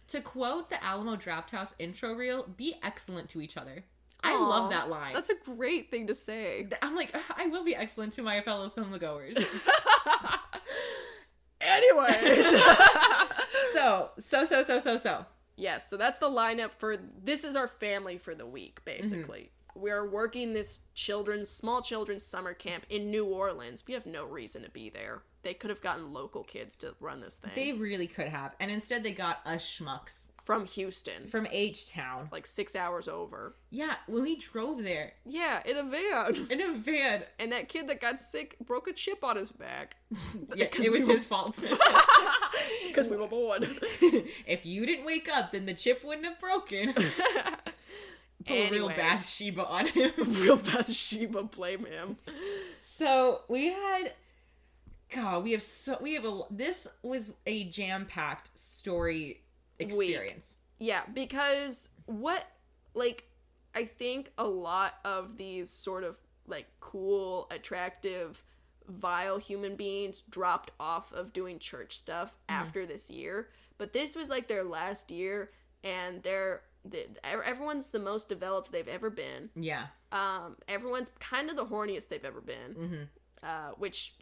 To quote the Alamo Drafthouse intro reel, be excellent to each other. I love that line. That's a great thing to say. I'm like, I will be excellent to my fellow film-goers. Anyways. So. Yes, so that's the lineup for, this is our family for the week, basically. We're working this small children's summer camp in New Orleans. We have no reason to be there. They could have gotten local kids to run this thing. They really could have. And instead they got us schmucks. From Houston. From H-Town. Like 6 hours over. Yeah, when we drove there. Yeah, in a van. And that kid that got sick broke a chip on his back. Yeah, it was his fault. Because we were bored. If you didn't wake up, then the chip wouldn't have broken. Put a real Bathsheba on him. Real Bathsheba, blame him. So we had... God, this was a jam-packed story experience. Yeah, because I think a lot of these sort of like cool, attractive, vile human beings dropped off of doing church stuff after this year, but this was like their last year, and everyone's the most developed they've ever been. Yeah. Everyone's kind of the horniest they've ever been. Which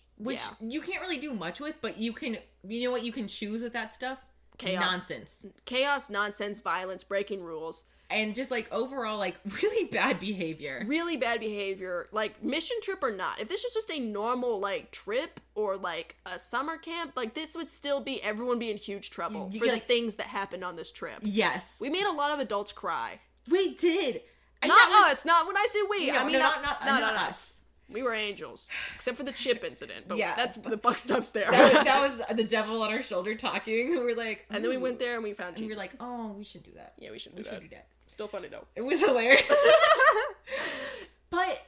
you can't really do much with, but you know what you can choose with that stuff? Chaos, nonsense, violence, breaking rules. And just, like, overall, like, really bad behavior. Like, mission trip or not. If this was just a normal, like, trip or, like, a summer camp, like, this would still be everyone be in huge trouble for the things that happened on this trip. Yes. We made a lot of adults cry. We did. And not us. Not when I say we. No, I mean, not us. We were angels, except for the chip incident. But that's the buck stops there. That was the devil on our shoulder talking. We were like, and then we went there and we found Jesus. And we were like, oh, we should do that. Yeah, we should do that. Still funny though. It was hilarious. But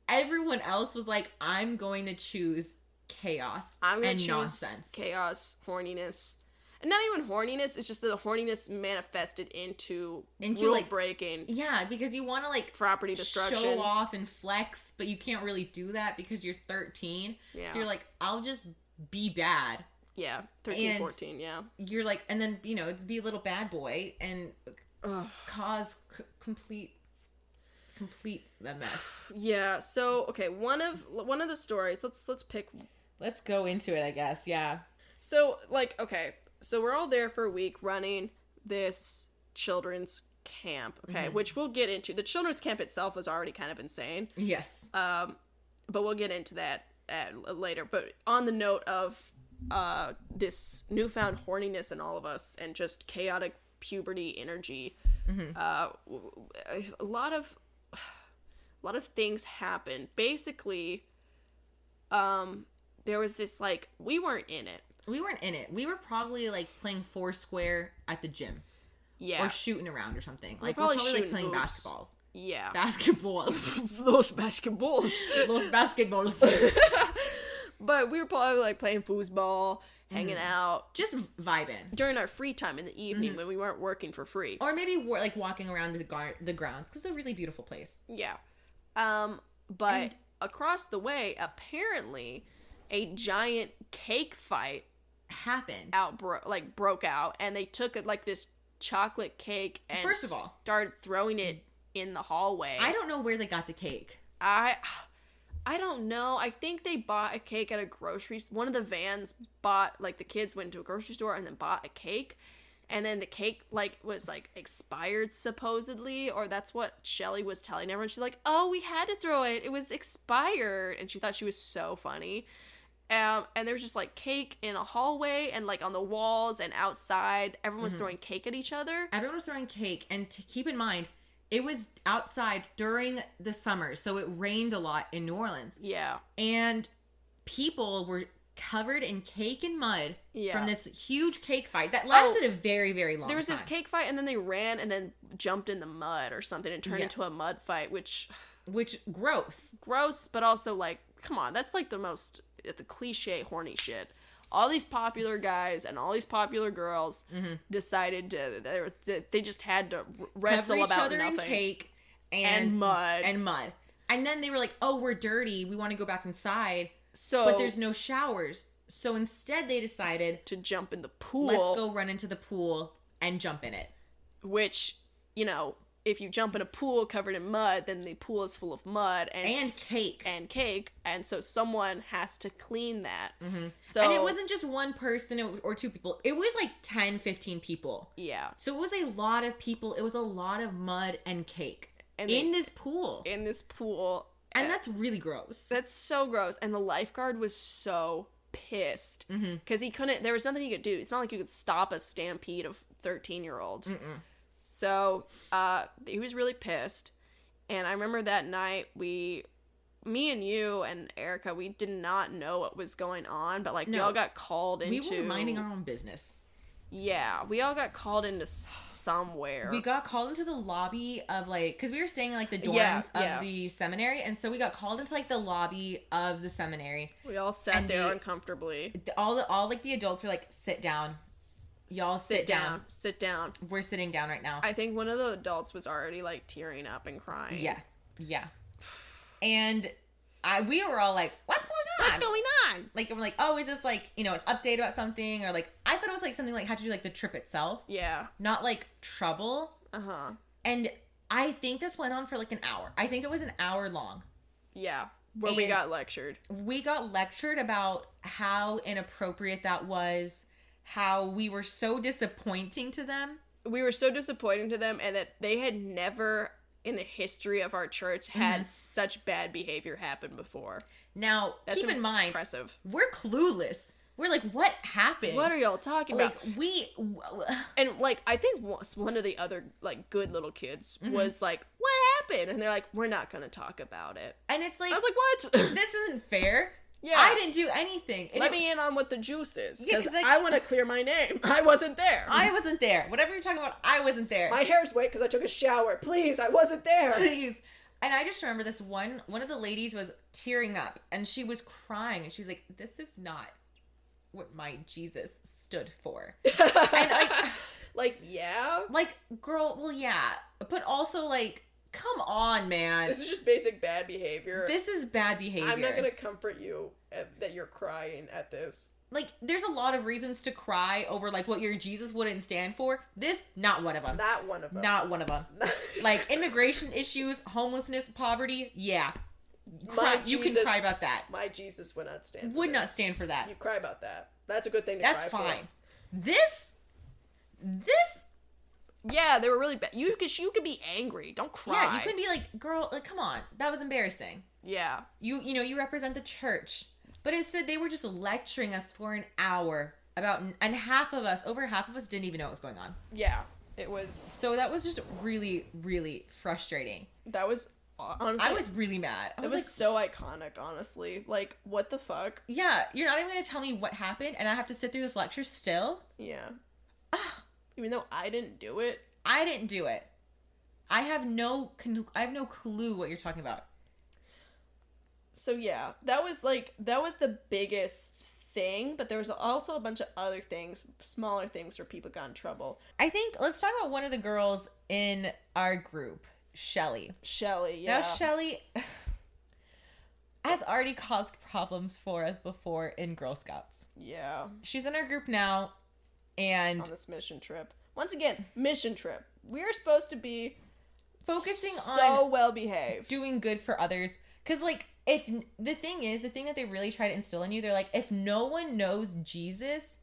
everyone else was like, I'm going to choose chaos and nonsense. Chaos, horniness. And not even horniness, it's just that the horniness manifested into rule like, breaking. Yeah, because you want to like property destruction. Show off and flex, but you can't really do that because you're 13. Yeah. So you're like, I'll just be bad. Yeah, 13, 14, yeah. You're like, and then, it's be a little bad boy and cause complete a mess. Yeah, so, okay, one of the stories, let's pick. Let's go into it, I guess, yeah. So, like, okay. So we're all there for a week running this children's camp, okay, which we'll get into. The children's camp itself was already kind of insane. Yes. But we'll get into that later. But on the note of this newfound horniness in all of us and just chaotic puberty energy, a lot of things happened. Basically, there was this, like, we weren't in it. We weren't in it. We were probably, like, playing Foursquare at the gym. Yeah. Or shooting around or something. Like, we're probably like, playing basketballs. Yeah. Basketballs. Those basketballs. Those basketballs. But we were probably, like, playing foosball, hanging out. Just vibing. During our free time in the evening when we weren't working for free. Or maybe, like, walking around the grounds, because it's a really beautiful place. Yeah. But across the way, apparently, a giant cake fight happened. Broke out, and they took like this chocolate cake and first of all started throwing it in the hallway. I don't know where they got the cake. I don't know. I think they bought a cake at a grocery store. One of the vans bought, like, the kids went to a grocery store and then bought a cake, And then the cake, like, was, like, expired, supposedly. Or that's what Shelly was telling everyone. She's like, oh, we had to throw it. It was expired. And she thought she was so funny. And there was just, like, cake in a hallway and, like, on the walls and outside. Everyone was throwing cake at each other. Everyone was throwing cake. And to keep in mind, it was outside during the summer. So it rained a lot in New Orleans. Yeah. And people were covered in cake and mud from this huge cake fight that lasted a very, very long time. There was this cake fight, and then they ran and then jumped in the mud or something and turned into a mud fight, which gross, but also, like, come on, that's like the cliche horny shit. All these popular guys and all these popular girls decided they just had to wrestle cover each about other nothing. In cake and mud. And then they were like, oh, we're dirty, we want to go back inside. But there's no showers. So instead they decided to jump in the pool. Let's go run into the pool and jump in it. Which, you know, if you jump in a pool covered in mud, then the pool is full of mud and cake. And so someone has to clean that. So, and it wasn't just one person or two people. It was like 10, 15 people. Yeah. So it was a lot of people. It was a lot of mud and cake in this pool. And that's really gross. That's so gross. And the lifeguard was so pissed. Because there was nothing he could do. It's not like you could stop a stampede of 13-year-olds. So, he was really pissed. And I remember that night, me and you and Erica, we did not know what was going on. But, like, we all got called into... We were minding our own business. Yeah, we all got called into somewhere. We got called into the lobby of, like, because we were staying in, like, the dorms of the seminary, and so we got called into, like, the lobby of the seminary. We all sat there uncomfortably. All like, the adults were like, sit down. Y'all sit down. Sit down. We're sitting down right now. I think one of the adults was already, like, tearing up and crying. Yeah. And we were all like, what's going on? What's going on? Like, we're like, oh, is this, like, you know, an update about something? Or, like, I thought it was, like, something, like, had to do, like, the trip itself. Yeah. Not, like, trouble. And I think this went on for, like, an hour. I think it was an hour long. Yeah. Where we got lectured. We got lectured about how inappropriate that was, how we were so disappointing to them. We were so disappointing to them, and that they had never... in the history of our church had such bad behavior happen before. Now, keep in mind, impressive. We're clueless. We're like, what happened? What are y'all talking about? And, like, I think one of the other, like, good little kids was like, what happened? And they're like, we're not going to talk about it. And it's like, I was like, what? This isn't fair. Yeah. I didn't do anything. Let me in on what the juice is. Because I want to clear my name. I wasn't there. Whatever you're talking about, I wasn't there. My hair's wet because I took a shower. Please, I wasn't there. Please. And I just remember this one of the ladies was tearing up. And she was crying. And she's like, this is not what my Jesus stood for. And like, yeah? Like, girl, well, yeah. But also, like... Come on, man. This is just basic bad behavior. This is bad behavior. I'm not going to comfort you that you're crying at this. Like, there's a lot of reasons to cry over, like, what your Jesus wouldn't stand for. This, not one of them. Not one of them. Not one of them. Like, immigration issues, homelessness, poverty, yeah. You can cry about that. My Jesus would not stand for Would not stand for that. You cry about that. That's a good thing to cry for. That's fine. This... Yeah, they were really bad. You could be angry. Don't cry. Yeah, you can be like, girl, like, come on. That was embarrassing. Yeah. You know, you represent the church. But instead, they were just lecturing us for an hour about... And over half of us didn't even know what was going on. Yeah, it was... So that was just really, really frustrating. That was... Honestly, I was really mad. It was like, so iconic, honestly. Like, what the fuck? Yeah, you're not even going to tell me what happened, and I have to sit through this lecture still? Yeah. Even though I didn't do it. I didn't do it. I have no clue what you're talking about. So yeah, that was the biggest thing, but there was also a bunch of other things, smaller things where people got in trouble. I think, let's talk about one of the girls in our group, Shelly. Yeah. Now, Shelly has already caused problems for us before in Girl Scouts. Yeah. She's in our group now. And on this mission trip. Once again, mission trip. We're supposed to be focusing on so well behaved. Doing good for others. Because, like, if the thing that they really try to instill in you, they're like, if no one knows Jesus,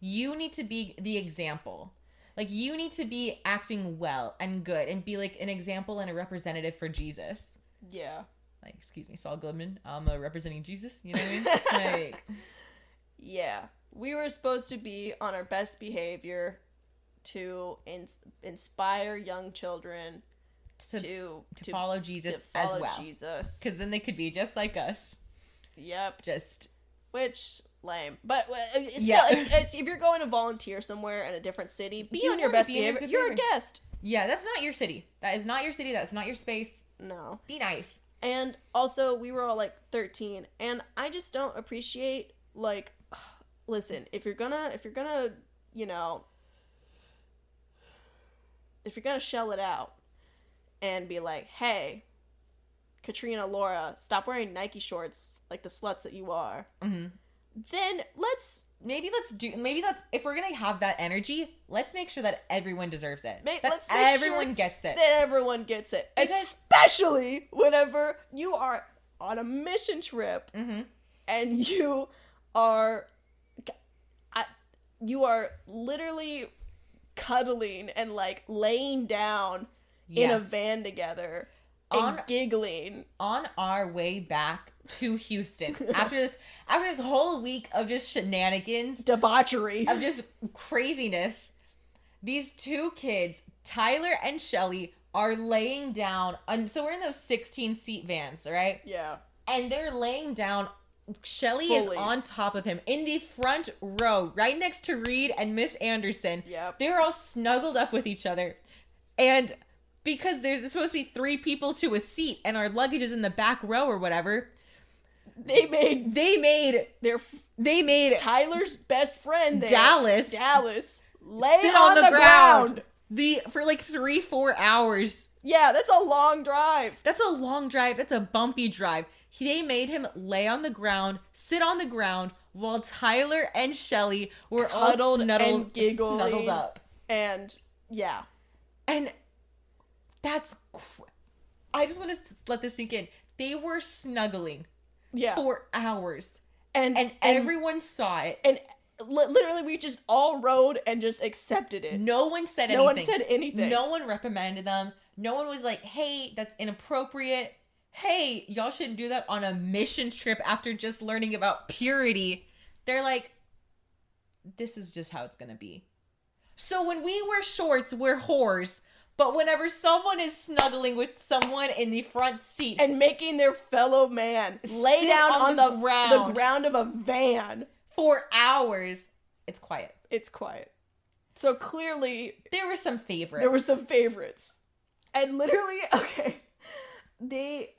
you need to be the example. Like, you need to be acting well and good and be, like, an example and a representative for Jesus. Yeah. Like, excuse me, Saul Goodman, I'm representing Jesus, you know what I mean? Like... Yeah. We were supposed to be on our best behavior to inspire young children to follow Jesus as well. Because then they could be just like us. Yep. Just... Which... lame. But it's, if you're going to volunteer somewhere in a different city, be on your best behavior. You're a guest. Yeah, that's not your city. That is not your city. That's not your space. No. Be nice. And also, we were all, like, 13. And I just don't appreciate, like... Listen, if you're gonna, you know... If you're gonna shell it out and be like, hey, Katrina, Laura, stop wearing Nike shorts like the sluts that you are. Mm-hmm. Then maybe if we're gonna have that energy, let's make sure that everyone deserves it. That everyone gets it. That everyone gets it. Especially whenever you are on a mission trip and you are literally cuddling and, like, laying down in a van together and giggling on our way back to Houston after this whole week of just shenanigans, debauchery, of just craziness. These two kids, Tyler and Shelly, are laying down so we're in those 16-seat vans, right? Yeah. And they're laying down. Shelly is on top of him in the front row, right next to Reed and Miss Anderson. Yep. They're all snuggled up with each other. And because there's supposed to be 3 people to a seat and our luggage is in the back row or whatever, they made Tyler's best friend there, Dallas lay sit on the ground for like 3-4 hours. Yeah, that's a long drive. That's a bumpy drive. They made him lay on the ground, sit on the ground, while Tyler and Shelly were all snuggled up. And, yeah. And that's... I just want to let this sink in. They were snuggling for hours. And everyone saw it. And literally, we just all rode and just accepted it. No one said anything. No one reprimanded them. No one was like, hey, that's inappropriate. Hey, y'all shouldn't do that on a mission trip after just learning about purity. They're like, this is just how it's gonna be. So when we wear shorts, we're whores. But whenever someone is snuggling with someone in the front seat and making their fellow man lay down on the ground of a van for hours, it's quiet. So clearly, there were some favorites. And literally, okay.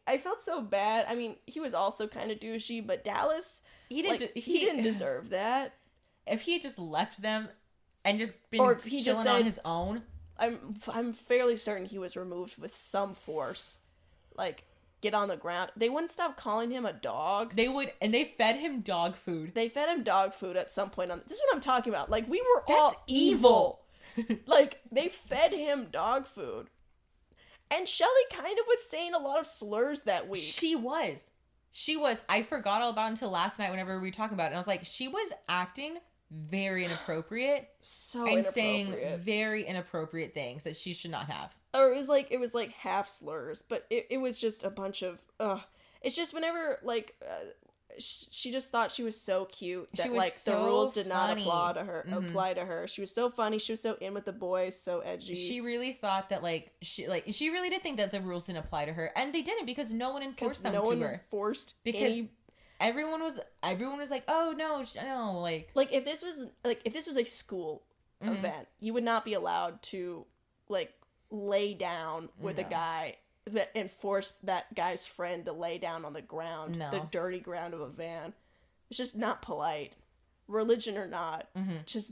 I felt so bad. I mean, he was also kind of douchey, but Dallas, he didn't deserve that. If he had just left them and just been chilling on his own, I'm fairly certain he was removed with some force. Like, get on the ground. They wouldn't stop calling him a dog. They would, and they fed him dog food. They fed him dog food at some point. This is what I'm talking about. Like, we were all evil. Like, they fed him dog food. And Shelly kind of was saying a lot of slurs that week. She was. I forgot all about it until last night whenever we were talking about it. And I was like, she was acting very inappropriate. Saying very inappropriate things that she should not have. Or it was like half slurs. But it was just a bunch of... It's just whenever, like... she just thought she was so cute that like the rules did not apply to her. She was so funny. She was so in with the boys, so edgy. She really thought that she really did think that the rules didn't apply to her, and they didn't because no one enforced them to her. No one enforced because everyone was like, oh no, like if this was a school event, you would not be allowed to like lay down with a guy and force that guy's friend to lay down on the ground, the dirty ground of a van. It's just not polite, religion or not.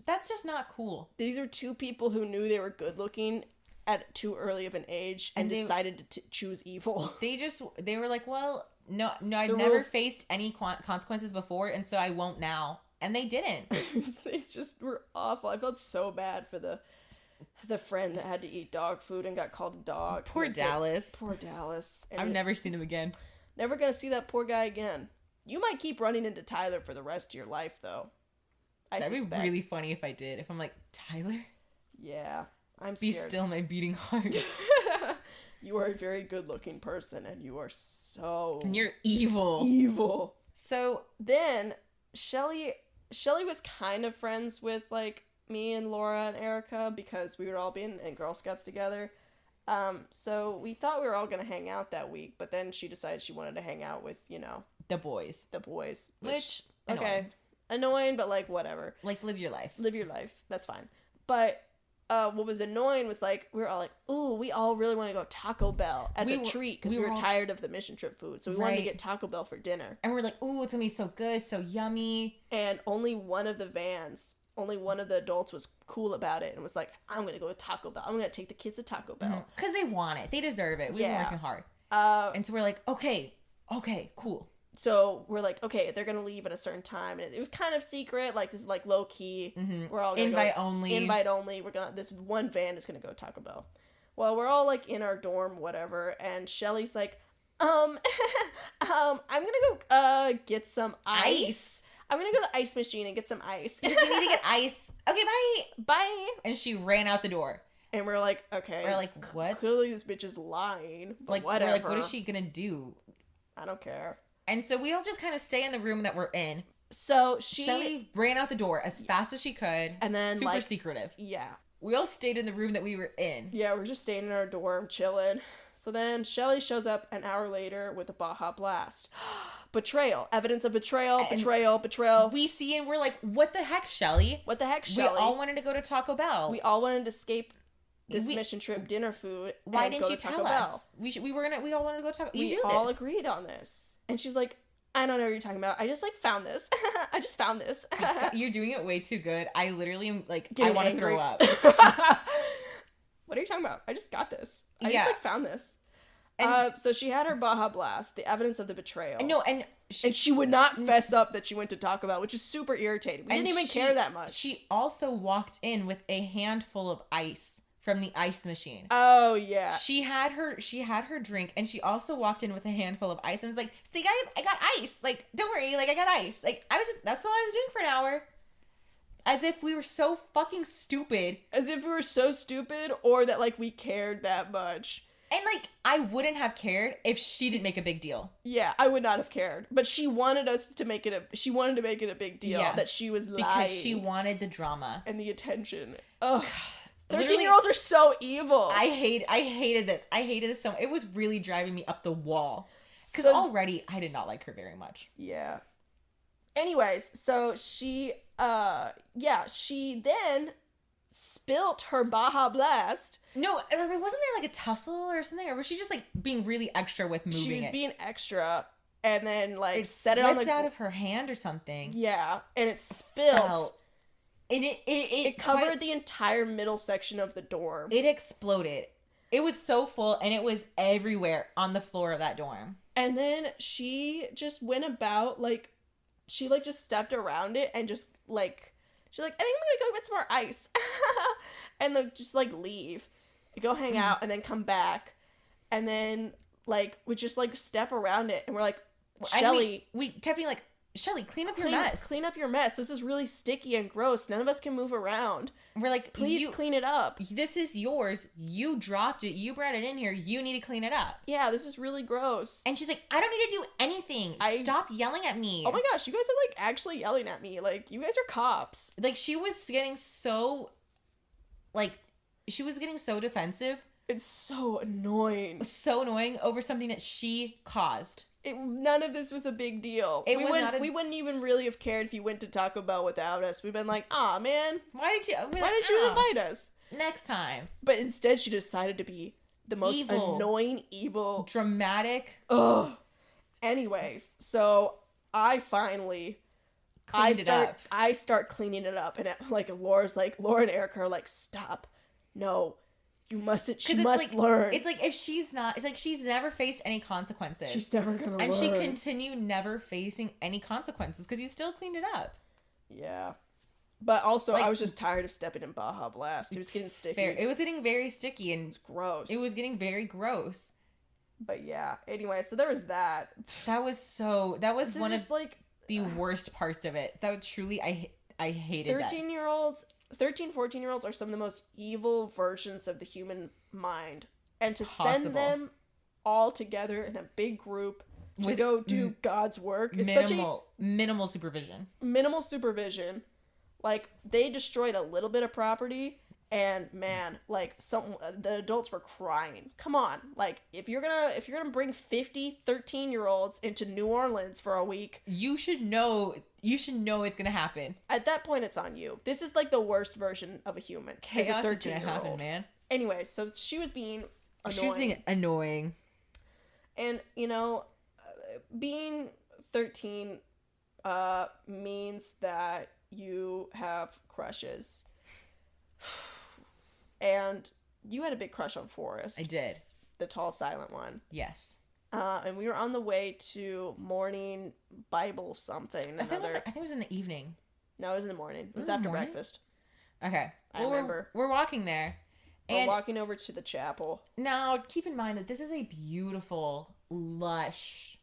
That's just not cool. These are two people who knew they were good looking at too early of an age and decided to choose evil. They were like, well, no, I've never faced any consequences before, and so I won't now. And they didn't. They just were awful. I felt so bad for the friend that had to eat dog food and got called a dog. Poor Dallas. And I've never seen him again. Never gonna see that poor guy again. You might keep running into Tyler for the rest of your life, though. That'd be really funny if I did. If I'm like, Tyler? Yeah. I'm Be scared. still my beating heart. You are a very good-looking person, and you are so... And you're evil. Evil. So then, Shelly was kind of friends with, like, me and Laura and Erica because we would all be in Girl Scouts together. So we thought we were all gonna hang out that week, but then she decided she wanted to hang out with, you know... the boys. Which annoying. Okay. Annoying, but, like, whatever. Like, live your life. Live your life. That's fine. But... what was annoying was, like, we were all like, ooh, we all really want to go Taco Bell as a treat because we were tired of the mission trip food. So we wanted to get Taco Bell for dinner. And we're like, ooh, it's going to be so good, so yummy. And only one of the adults was cool about it and was like, I'm going to go to Taco Bell. I'm going to take the kids to Taco Bell. Because they want it. They deserve it. We've been working hard. And so we're like, okay, cool. So we're like, okay, they're gonna leave at a certain time, and it was kind of secret. Like, this is like low key. Mm-hmm. We're all gonna invite only. This one van is gonna go Taco Bell. Well, we're all like in our dorm, whatever, and Shelly's like, I'm gonna go get some ice. I'm gonna go to the ice machine and get some ice. We need to get ice. Okay, bye. And she ran out the door. And we're like, okay. We're like, what? Clearly this bitch is lying. But like, whatever. We're like, what is she gonna do? I don't care. And so we all just kind of stay in the room that we're in. So Shelly ran out the door as fast as she could. And then super secretive. Yeah. We all stayed in the room that we were in. Yeah, we're just staying in our dorm, chilling. So then Shelly shows up an hour later with a Baja Blast. Betrayal. Evidence of betrayal. We see and we're like, what the heck, Shelly? What the heck, Shelly? We all wanted to go to Taco Bell. We all wanted to escape this mission trip dinner food. Why didn't you tell us? We all wanted to go Taco Bell. We all agreed on this. And she's like, I don't know what you're talking about. I just, like, found this. I just found this. You're doing it way too good. I literally am, like, I want to throw up. What are you talking about? I just got this. I just, like, found this. And so she had her Baja Blast, the evidence of the betrayal. No, and she would not fess up that she went to Taco Bell, which is super irritating. We didn't even care that much. She also walked in with a handful of ice from the ice machine. Oh, yeah. She had her drink, and she also walked in with a handful of ice and was like, see guys, I got ice. Like, don't worry, like, I got ice. Like, that's all I was doing for an hour. As if we were so fucking stupid. As if we were so stupid, or that, like, we cared that much. And, like, I wouldn't have cared if she didn't make a big deal. Yeah, I would not have cared. But she wanted to make it a big deal that she was lying. Because she wanted the drama. And the attention. Ugh. 13-year-olds are so evil. I hated this. I hated this so much. It was really driving me up the wall. Because already, I did not like her very much. Yeah. Anyways, so she then spilt her Baja Blast. No, wasn't there like a tussle or something? Or was she just like being really extra with moving it? She was being extra. And then like it set it on the... out of her hand or something. Yeah. And it spilled. And it covered the entire middle section of the dorm. It exploded. It was so full, and it was everywhere on the floor of that dorm. And then she just went about, like, she, like, just stepped around it and just, like, she's like, I think I'm gonna go get some more ice. And then just, like, leave. Go hang out, and then come back. And then, like, we just, like, step around it, and we're like, Shelly. We kept being like, Shelly, clean up your mess. Clean up your mess. This is really sticky and gross. None of us can move around. We're like, please clean it up. This is yours. You dropped it. You brought it in here. You need to clean it up. Yeah, this is really gross. And she's like, I don't need to do anything. Stop yelling at me. Oh my gosh, you guys are like actually yelling at me. Like, you guys are cops. Like, she was getting so, defensive. It's so annoying. So annoying over something that she caused. None of this was a big deal. We wouldn't even really have cared if you went to Taco Bell without us. We've been like, aw, man. Why did you invite us? Next time. But instead, she decided to be the most annoying, evil. Dramatic. Ugh. Anyways, so I finally... Cleaned it up. I start cleaning it up. And Laura and Erica are like, stop. No. You mustn't. She must learn. It's like if she's not. It's like she's never faced any consequences. She's never gonna learn. And she continued never facing any consequences because you still cleaned it up. Yeah, but also I was just tired of stepping in Baja Blast. It was getting sticky. Fair. It was getting very sticky and it's gross. It was getting very gross. But yeah. Anyway, so there was that. That was one of the worst parts of it. That was truly I hated 13-year-olds. 13, 14-year-olds are some of the most evil versions of the human mind. And to send them all together in a big group to go do God's work is minimal supervision. Minimal supervision. Like, they destroyed a little bit of property, and man, like, the adults were crying. Come on, like, if you're gonna bring 50 13-year-olds into New Orleans for a week, you should know it's gonna happen. At that point, it's on you. This is like the worst version of a human. Chaos is gonna happen, man. Anyway, so she was being annoying. She was being annoying. And, you know, being 13 means that you have crushes. And you had a big crush on Forrest. I did. The tall, silent one. Yes. And we were on the way to morning Bible something. I think it was in the evening. No, it was in the morning. It was after breakfast. Okay. I remember. We're walking there. We're walking over to the chapel. Now, keep in mind that this is a beautiful, lush,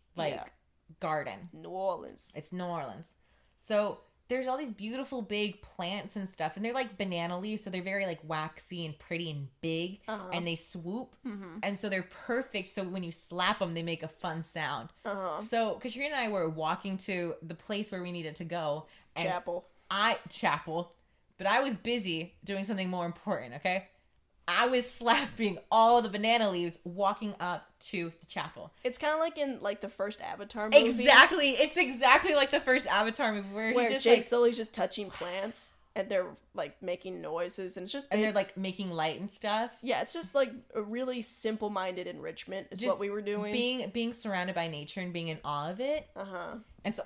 garden. New Orleans. It's New Orleans. So there's all these beautiful big plants and stuff, and they're like banana leaves, so they're very like waxy and pretty and big, and they swoop, and so they're perfect. So when you slap them, they make a fun sound. So Katrina and I were walking to the place where we needed to go. Chapel. But I was busy doing something more important. Okay. I was slapping all the banana leaves walking up to the chapel. It's kind of like in like the first Avatar movie. Exactly. It's exactly like the first Avatar movie where he's just Jake Sully's just touching plants and they're like making noises and it's just and they're like making light and stuff. Yeah, it's just like a really simple-minded enrichment is just what we were doing. Being surrounded by nature and being in awe of it. And so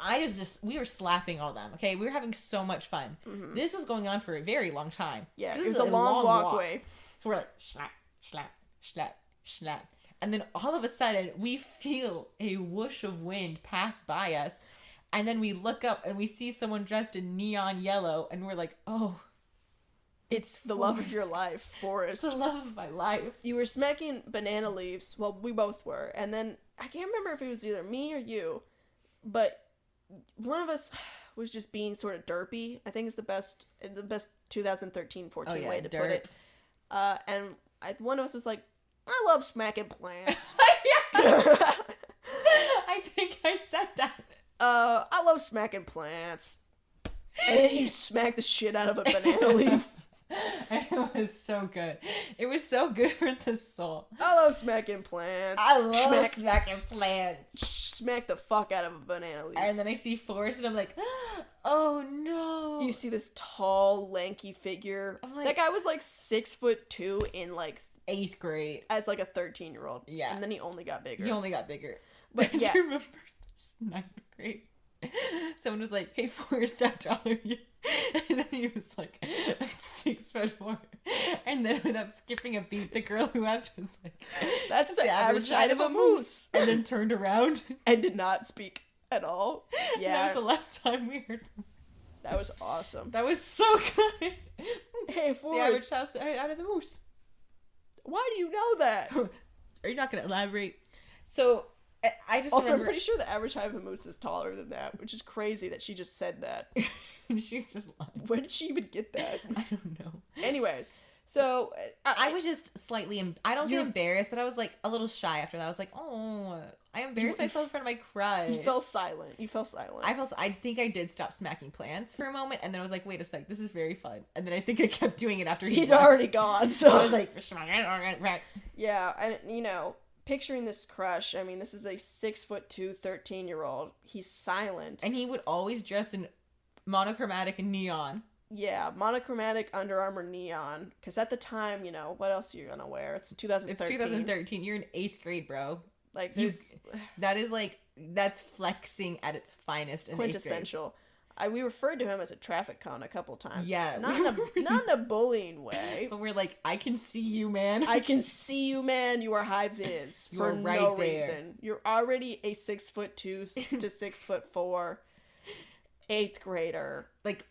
we were slapping all them. Okay, we were having so much fun. This was going on for a very long time. Yeah, it was a long walkway. So we're like, slap, slap, slap, slap. And then all of a sudden, we feel a whoosh of wind pass by us. And then we look up and we see someone dressed in neon yellow. And we're like, oh. It's the love of your life, Forrest. The love of my life. You were smacking banana leaves. Well, we both were. And then, I can't remember if it was either me or you. But one of us was just being sort of derpy. I think it's the best 2013-14 way to put it. And one of us was like, I love smacking plants. I think I said that. I love smacking plants. And then you smack the shit out of a banana leaf. It was so good. It was so good for the soul. I love smacking plants. I love smacking plants. Smack the fuck out of a banana leaf. And then I see Forrest and I'm like, oh no. You see this tall, lanky figure. Like, that guy was like 6'2" in like 8th grade. As like a 13-year-old. Yeah. And then he only got bigger. But yeah. Do you remember 9th grade? Someone was like, hey, Forrest, how tall are you? And then he was like, I'm 6'4". And then without skipping a beat, the girl who asked was like, that's the average height of a moose. And then turned around. And did not speak at all. Yeah. That was the last time we heard from him. That was awesome. That was so good. Hey, Forrest. The average height of the moose. Why do you know that? Are you not going to elaborate? So... I just also, I'm pretty sure the average height of a moose is taller than that, which is crazy that she just said that. She's just lying. Where did she even get that? I don't know. Anyways, so... I was just slightly... I don't get embarrassed, but I was like a little shy after that. I was like, oh, I embarrassed myself in front of my crush. You fell silent. I think I did stop smacking plants for a moment, and then I was like, wait a sec, this is very fun. And then I think I kept doing it after he's already gone, so... I was like... Yeah, and you know... Picturing this crush, I mean, this is a 6'2", 13-year-old. He's silent. And he would always dress in monochromatic and neon. Yeah, monochromatic Under Armour neon. Because at the time, you know, what else are you going to wear? It's 2013. It's 2013. You're in 8th grade, bro. Like, there's... That's flexing at its finest in 8th grade. Quintessential. We referred to him as a traffic cone a couple times. Yeah. Not in a bullying way. But we're like, I can see you, man. I can see you, man. You are high vis. You for are right no there. reason. You're already a 6'2" to 6'4" 8th grader. Like,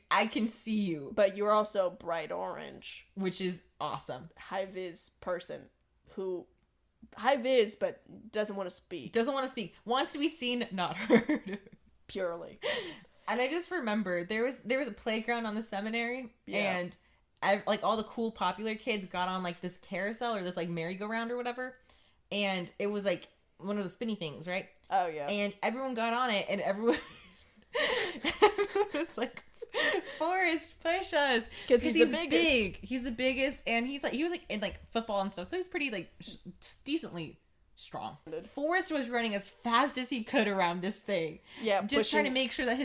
I can see you. But you're also bright orange. Which is awesome. High vis person who... High vis, but doesn't want to speak. Wants to be seen, not heard. Purely. And I just remember there was a playground on the seminary, and like all the cool popular kids got on like this carousel or this like merry-go-round or whatever, and it was like one of those spinny things, right? Oh yeah. And everyone got on it, and everyone was like, Forrest, push us, because he's the biggest. Big. He's the biggest, and he was like in like football and stuff, so he's pretty like decently strong. Forrest was running as fast as he could around this thing. Yeah, just trying to make sure that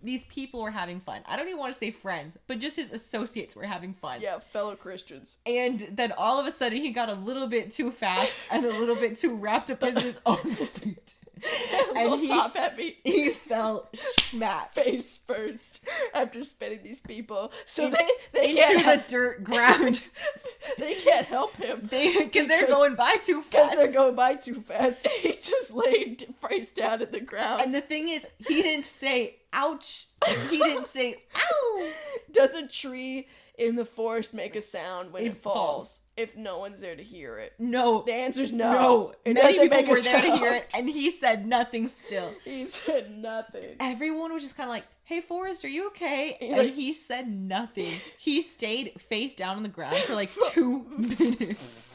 these people were having fun. I don't even want to say friends, but just his associates were having fun. Yeah, fellow Christians. And then all of a sudden he got a little bit too fast and a little bit too wrapped up in his own feet. And top heavy. He fell smack face first after spinning these people. So they into the dirt ground. They can't help him because they're going by too fast. Because they're going by too fast. And he's just laying face down in the ground. And the thing is, he didn't say ouch. He didn't say ow. Does a tree in the forest make a sound when it falls? If no one's there to hear it? No. The answer's no. No. It Many doesn't people make a were there sound. to hear it, and he said nothing still. He said nothing. Everyone was just kind of like, hey, Forrest, are you okay? He's and like, he said nothing. He stayed face down on the ground for like 2 minutes.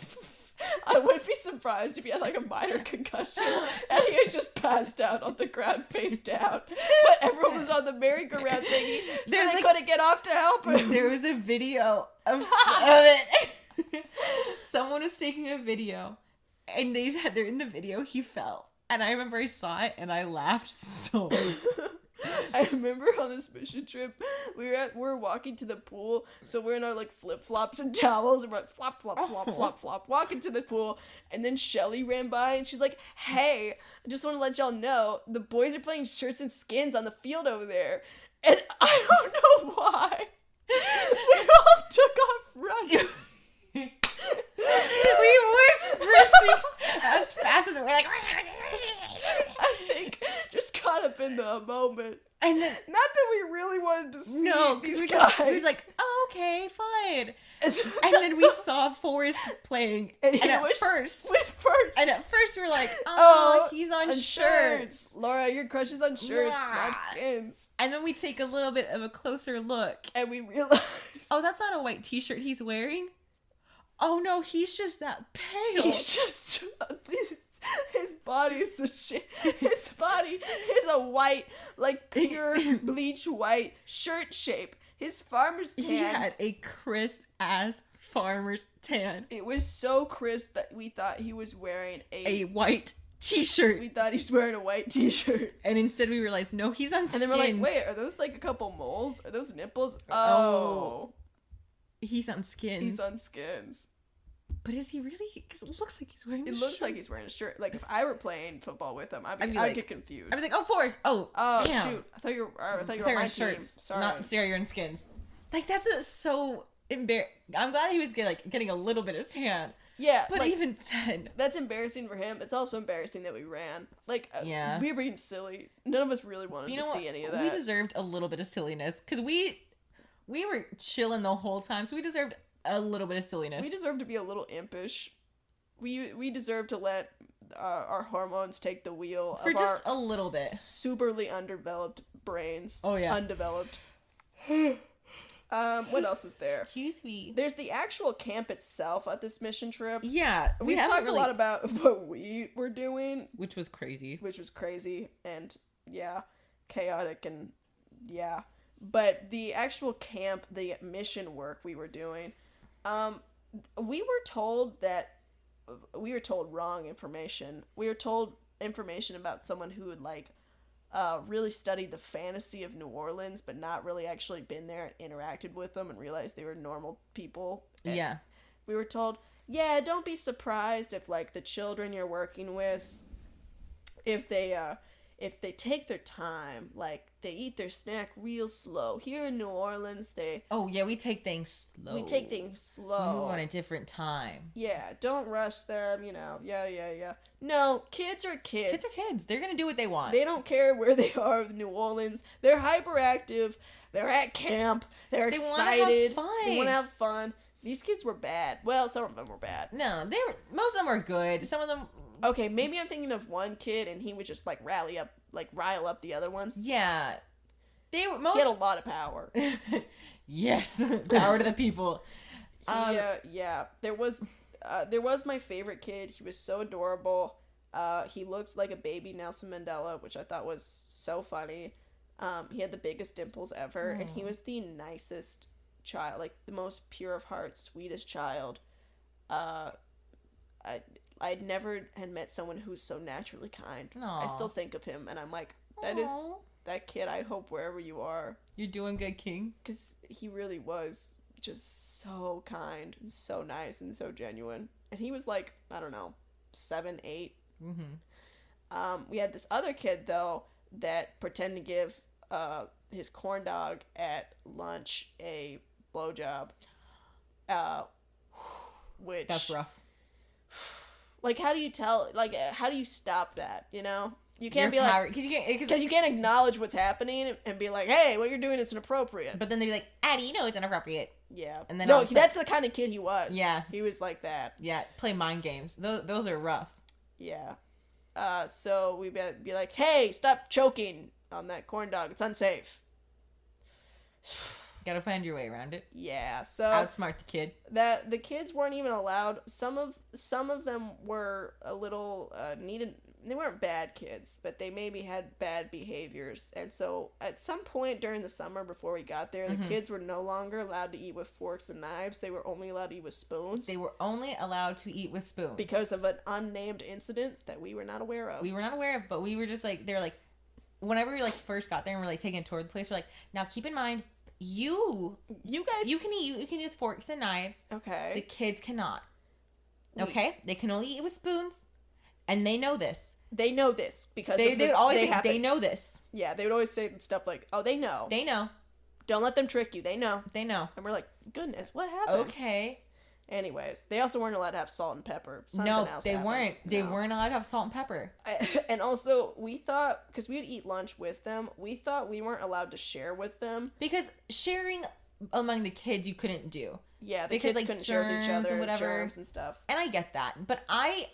I wouldn't be surprised if he had like a minor concussion and he was just passed out on the ground face down. But everyone was on the merry-go-round thingy, so they couldn't get off to help him. There was a video of it. Someone was taking a video, and they said they're in the video, he fell. And I remember I saw it, and I laughed so hard. I remember on this mission trip, we were walking to the pool, so we're in our like flip-flops and towels, and we're like flop, flop, flop, flop, flop, walking to the pool, and then Shelly ran by, and she's like, hey, I just want to let y'all know, the boys are playing shirts and skins on the field over there, and I don't know why. We all took off running. We were sprinting as fast as we were like. I think just caught up in the moment. And then, not that we really wanted to see these guys. We was like, oh, okay, fine. And then we saw Forrest playing, and at first we were like, oh, he's on shirts. Laura, your crush is on shirts, not skins. And then we take a little bit of a closer look, and we realize, oh, that's not a white t-shirt he's wearing. Oh no, he's just that pale. He's just his body is the shit. His body is a white, like pure bleach white shirt shape. His farmer's tan. He had a crisp ass farmer's tan. It was so crisp that we thought he was wearing a white t-shirt. We thought he was wearing a white t-shirt. And instead we realized, no, he's on skins. And then we're like, wait, are those like a couple moles? Are those nipples? Oh. He's on skins. He's on skins. But is he really? Because it looks like he's wearing a shirt. It looks like he's wearing a shirt. Like, if I were playing football with him, I'd get confused. I'd be like, oh, Forrest. Oh, damn. Shoot. I thought you were on my shirts. Team. Sorry. Not Sarah, you're in skins. Like, that's so embarrassing. I'm glad he was getting a little bit of tan. Yeah. But like, even then. That's embarrassing for him. It's also embarrassing that we ran. Like, we were being silly. None of us really wanted to see any of that. We deserved a little bit of silliness. Because we were chilling the whole time. So we deserved a little bit of silliness. We deserve to be a little impish. We deserve to let our hormones take the wheel for just a little bit. Superly undeveloped brains. Oh yeah, undeveloped. What else is there? Excuse me. There's the actual camp itself at this mission trip. Yeah, we've talked a lot about what we were doing, which was crazy, and chaotic, and But the actual camp, the mission work we were doing. We were told wrong information. We were told information about someone who had really studied the fantasy of New Orleans, but not really actually been there and interacted with them and realized they were normal people. And we were told, don't be surprised if the children you're working with, if they take their time, they eat their snack real slow. Here in New Orleans, we take things slow. We move on a different time. Yeah, don't rush them, No, kids are kids. Kids are kids. They're gonna do what they want. They don't care where they are in New Orleans. They're hyperactive. They're at camp. They're excited. They want to have fun. These kids were bad. Well, some of them were bad. No, most of them were good. Some of them... Okay, maybe I'm thinking of one kid and he would just rile up the other ones. Yeah. They were He had a lot of power. Yes, power to the people. Yeah. There was my favorite kid. He was so adorable. He looked like a baby Nelson Mandela, which I thought was so funny. He had the biggest dimples ever, and he was the nicest child, like the most pure of heart, sweetest child. I never had met someone who's so naturally kind. Aww. I still think of him, and I'm like, that kid. I hope wherever you are, you're doing good, King. Because he really was just so kind and so nice and so genuine. And he was like, I don't know, 7, 8. We had this other kid though that pretended to give his corn dog at lunch a blowjob. Which, that's rough. Like, how do you tell? Like, how do you stop that? You know, you can't be like, because you can't acknowledge what's happening and be like, hey, what you're doing is inappropriate. But then they'd be like, Addie, you know it's inappropriate. Yeah. And then that's the kind of kid he was. Yeah. He was like that. Yeah. Play mind games. Those are rough. Yeah. So we'd be like, hey, stop choking on that corn dog. It's unsafe. Gotta find your way around it. Yeah. So outsmart the kid. That the kids weren't even allowed. Some of them were a little needed. They weren't bad kids, but they maybe had bad behaviors. And so at some point during the summer before we got there, the kids were no longer allowed to eat with forks and knives. They were only allowed to eat with spoons. They were only allowed to eat with spoons. Because of an unnamed incident that we were not aware of. We were not aware of, but we were just like, they were like, whenever we like first got there and we're like taking a tour of the place, we're like, now keep in mind, you guys, you can use forks and knives. Okay. The kids cannot. Okay? They can only eat with spoons. And they know this. They know this because they would always say, they know this. Yeah, they would always say stuff like, oh, they know. They know. Don't let them trick you. They know. They know. And we're like, goodness, what happened? Okay. Anyways, they also weren't allowed to have salt and pepper. No, they weren't. They weren't allowed to have salt and pepper. And also, we thought, because we would eat lunch with them, we thought we weren't allowed to share with them. Because sharing among the kids you couldn't do. Yeah, the kids couldn't share with each other, and whatever. Germs and stuff. And I get that. But I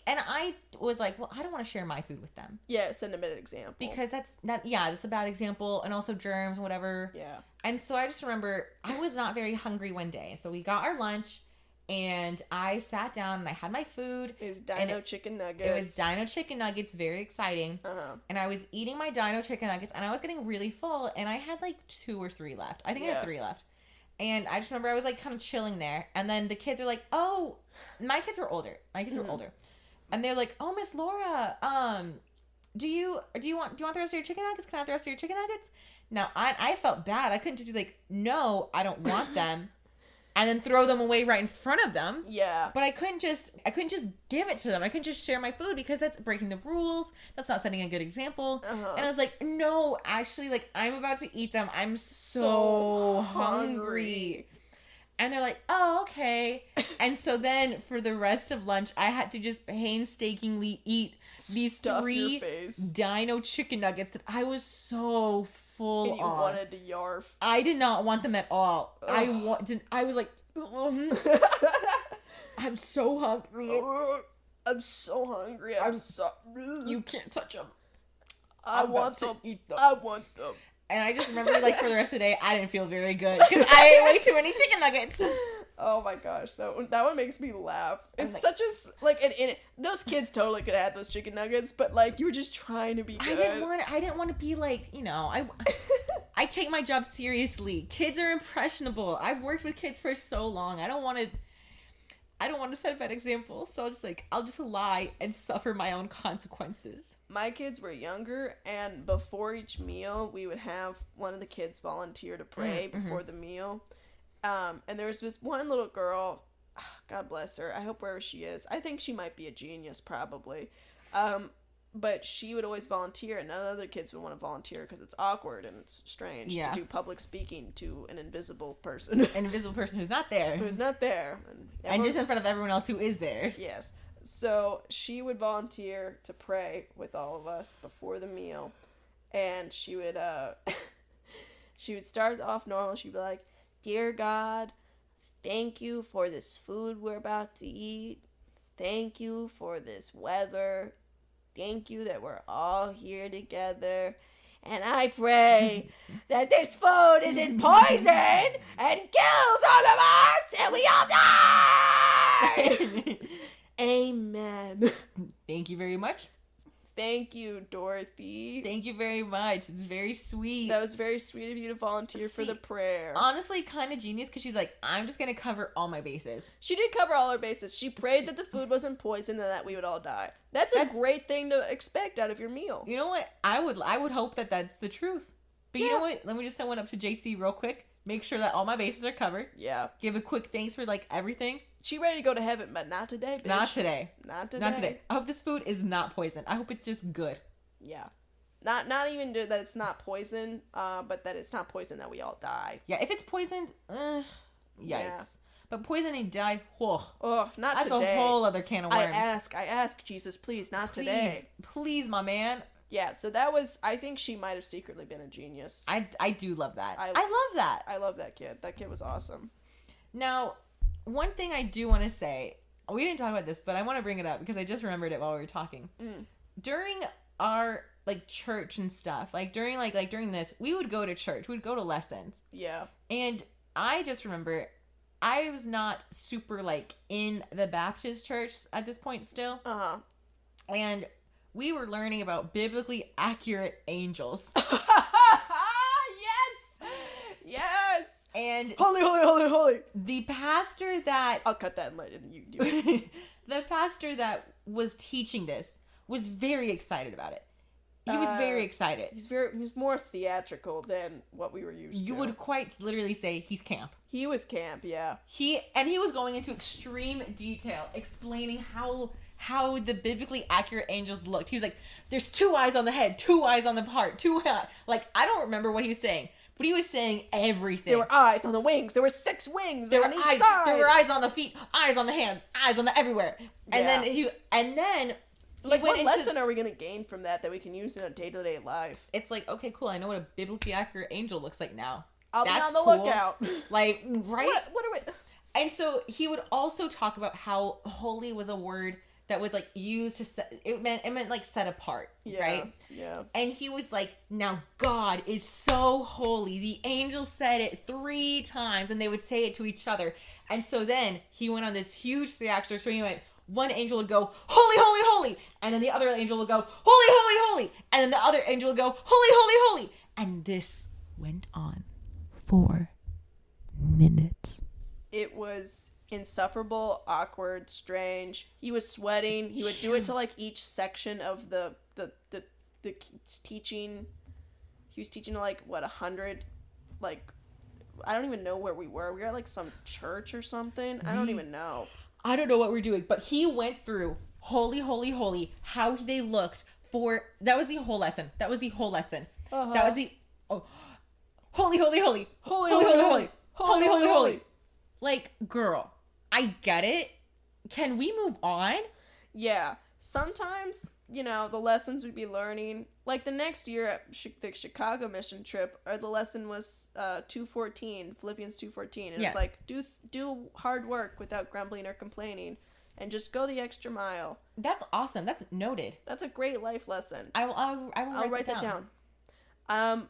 was like, well, I don't want to share my food with them. Yeah, send them an example. Because that's a bad example. And also germs and whatever. Yeah. And so I just remember I was not very hungry one day. So we got our lunch. And I sat down and I had my food. It was Dino Chicken Nuggets. It was Dino Chicken Nuggets. Very exciting. Uh-huh. And I was eating my Dino Chicken Nuggets and I was getting really full. And I had like 2 or 3 left. I think I had 3 left. And I just remember I was like kind of chilling there. And then the kids were like, oh, my kids were older. And they're like, oh, Miss Laura, do you want the rest of your chicken nuggets? Can I have the rest of your chicken nuggets? Now, I felt bad. I couldn't just be like, no, I don't want them. And then throw them away right in front of them. Yeah. But I couldn't just give it to them. I couldn't just share my food because that's breaking the rules. That's not setting a good example. Uh-huh. And I was like, no, actually, like, I'm about to eat them. I'm so hungry. And they're like, oh, okay. And so then for the rest of lunch, I had to just painstakingly eat these 3 Dino Chicken Nuggets that I was so full and you on. wanted to yarf. I did not want them at all. I was like, I'm so hungry. I'm so hungry. You can't touch them. I want them. Eat them. I want them. And I just remember, like, for the rest of the day, I didn't feel very good because I ate way too many chicken nuggets. Oh my gosh, that one makes me laugh. It's like, such a those kids totally could have had those chicken nuggets, but like you were just trying to be good. I didn't want to be like, you know, I take my job seriously. Kids are impressionable. I've worked with kids for so long. I don't want to set a bad example, so I'll just lie and suffer my own consequences. My kids were younger, and before each meal, we would have one of the kids volunteer to pray before the meal. And there was this one little girl, God bless her, I hope wherever she is, I think she might be a genius, probably. But she would always volunteer, and none of the other kids would want to volunteer because it's awkward and it's strange to do public speaking to an invisible person. An invisible person who's not there. Who's not there. And just in front of everyone else who is there. Yes. So she would volunteer to pray with all of us before the meal. And she would start off normal. She'd be like, Dear God, thank you for this food we're about to eat. Thank you for this weather. Thank you that we're all here together. and I pray that this food isn't poison and kills all of us and we all die. Amen. Thank you very much. Thank you, Dorothy. Thank you very much. It's very sweet. That was very sweet of you to volunteer for the prayer. Honestly, kind of genius because she's like, I'm just going to cover all my bases. She did cover all her bases. She prayed that the food wasn't poisoned and that we would all die. That's a great thing to expect out of your meal. You know what? I would hope that that's the truth. But you know what? Let me just send one up to JC real quick. Make sure that all my bases are covered. Yeah. Give a quick thanks for like everything. She ready to go to heaven, but not today, bitch. Not today. Not today. Not today. I hope this food is not poison. I hope it's just good. Yeah. Not even that it's not poison, but that it's not poison that we all die. Yeah, if it's poisoned, yikes. Yeah. But poison and die, not that's today. That's a whole other can of worms. I ask, Jesus, please, not today. Please, my man. Yeah, so that was, I think she might have secretly been a genius. I do love that. I love that. I love that kid. That kid was awesome. Now, one thing I do want to say, we didn't talk about this, but I want to bring it up because I just remembered it while we were talking. During our like church and stuff, like during this, we would go to church. We'd go to lessons. Yeah. And I just remember I was not super like in the Baptist church at this point still. Uh-huh. And we were learning about biblically accurate angels. Yes. And holy. The pastor that I'll cut that and let you do it. The pastor that was teaching this was very excited about it. He was very excited. He's more theatrical than what we were used to. You would quite literally say he's camp. He was camp, yeah. He was going into extreme detail explaining how the biblically accurate angels looked. He was like, there's 2 eyes on the head, 2 eyes on the heart, 2 eyes. Like, I don't remember what he was saying, but he was saying everything. There were eyes on the wings. There were 6 wings there on were each eyes, side. There were eyes on the feet, eyes on the hands, eyes on the everywhere. And then like, what lesson are we going to gain from that we can use in a day-to-day life? It's like, okay, cool. I know what a biblically accurate angel looks like now. I'll be on the lookout. Like, right? What are we... And so he would also talk about how holy was a word that was like used to set, it meant like set apart, right? Yeah. And he was like, now God is so holy. The angels said it 3 times and they would say it to each other. And so then he went on this huge theatrical, so he went, one angel would go, holy, holy, holy. And then the other angel would go, holy, holy, holy. And then the other angel would go, holy, holy, holy. And this went on 4 minutes. It was insufferable, awkward, strange. He was sweating. He would do it to like each section of the teaching. He was teaching to like 100, like I don't even know where we were. We were at like some church or something. I don't even know. I don't know what we're doing, but he went through holy, holy, holy, how they looked for, that was the whole lesson. That was the whole lesson. Uh-huh. That was the, holy, holy, holy, holy, holy, holy, holy, holy, holy. Like, girl, I get it. Can we move on? Yeah. Sometimes, the lessons we'd be learning, like the next year at the Chicago mission trip, the lesson was 2:14, Philippians 2:14. And it's like, do hard work without grumbling or complaining, and just go the extra mile. That's awesome. That's noted. That's a great life lesson. I'll write that down.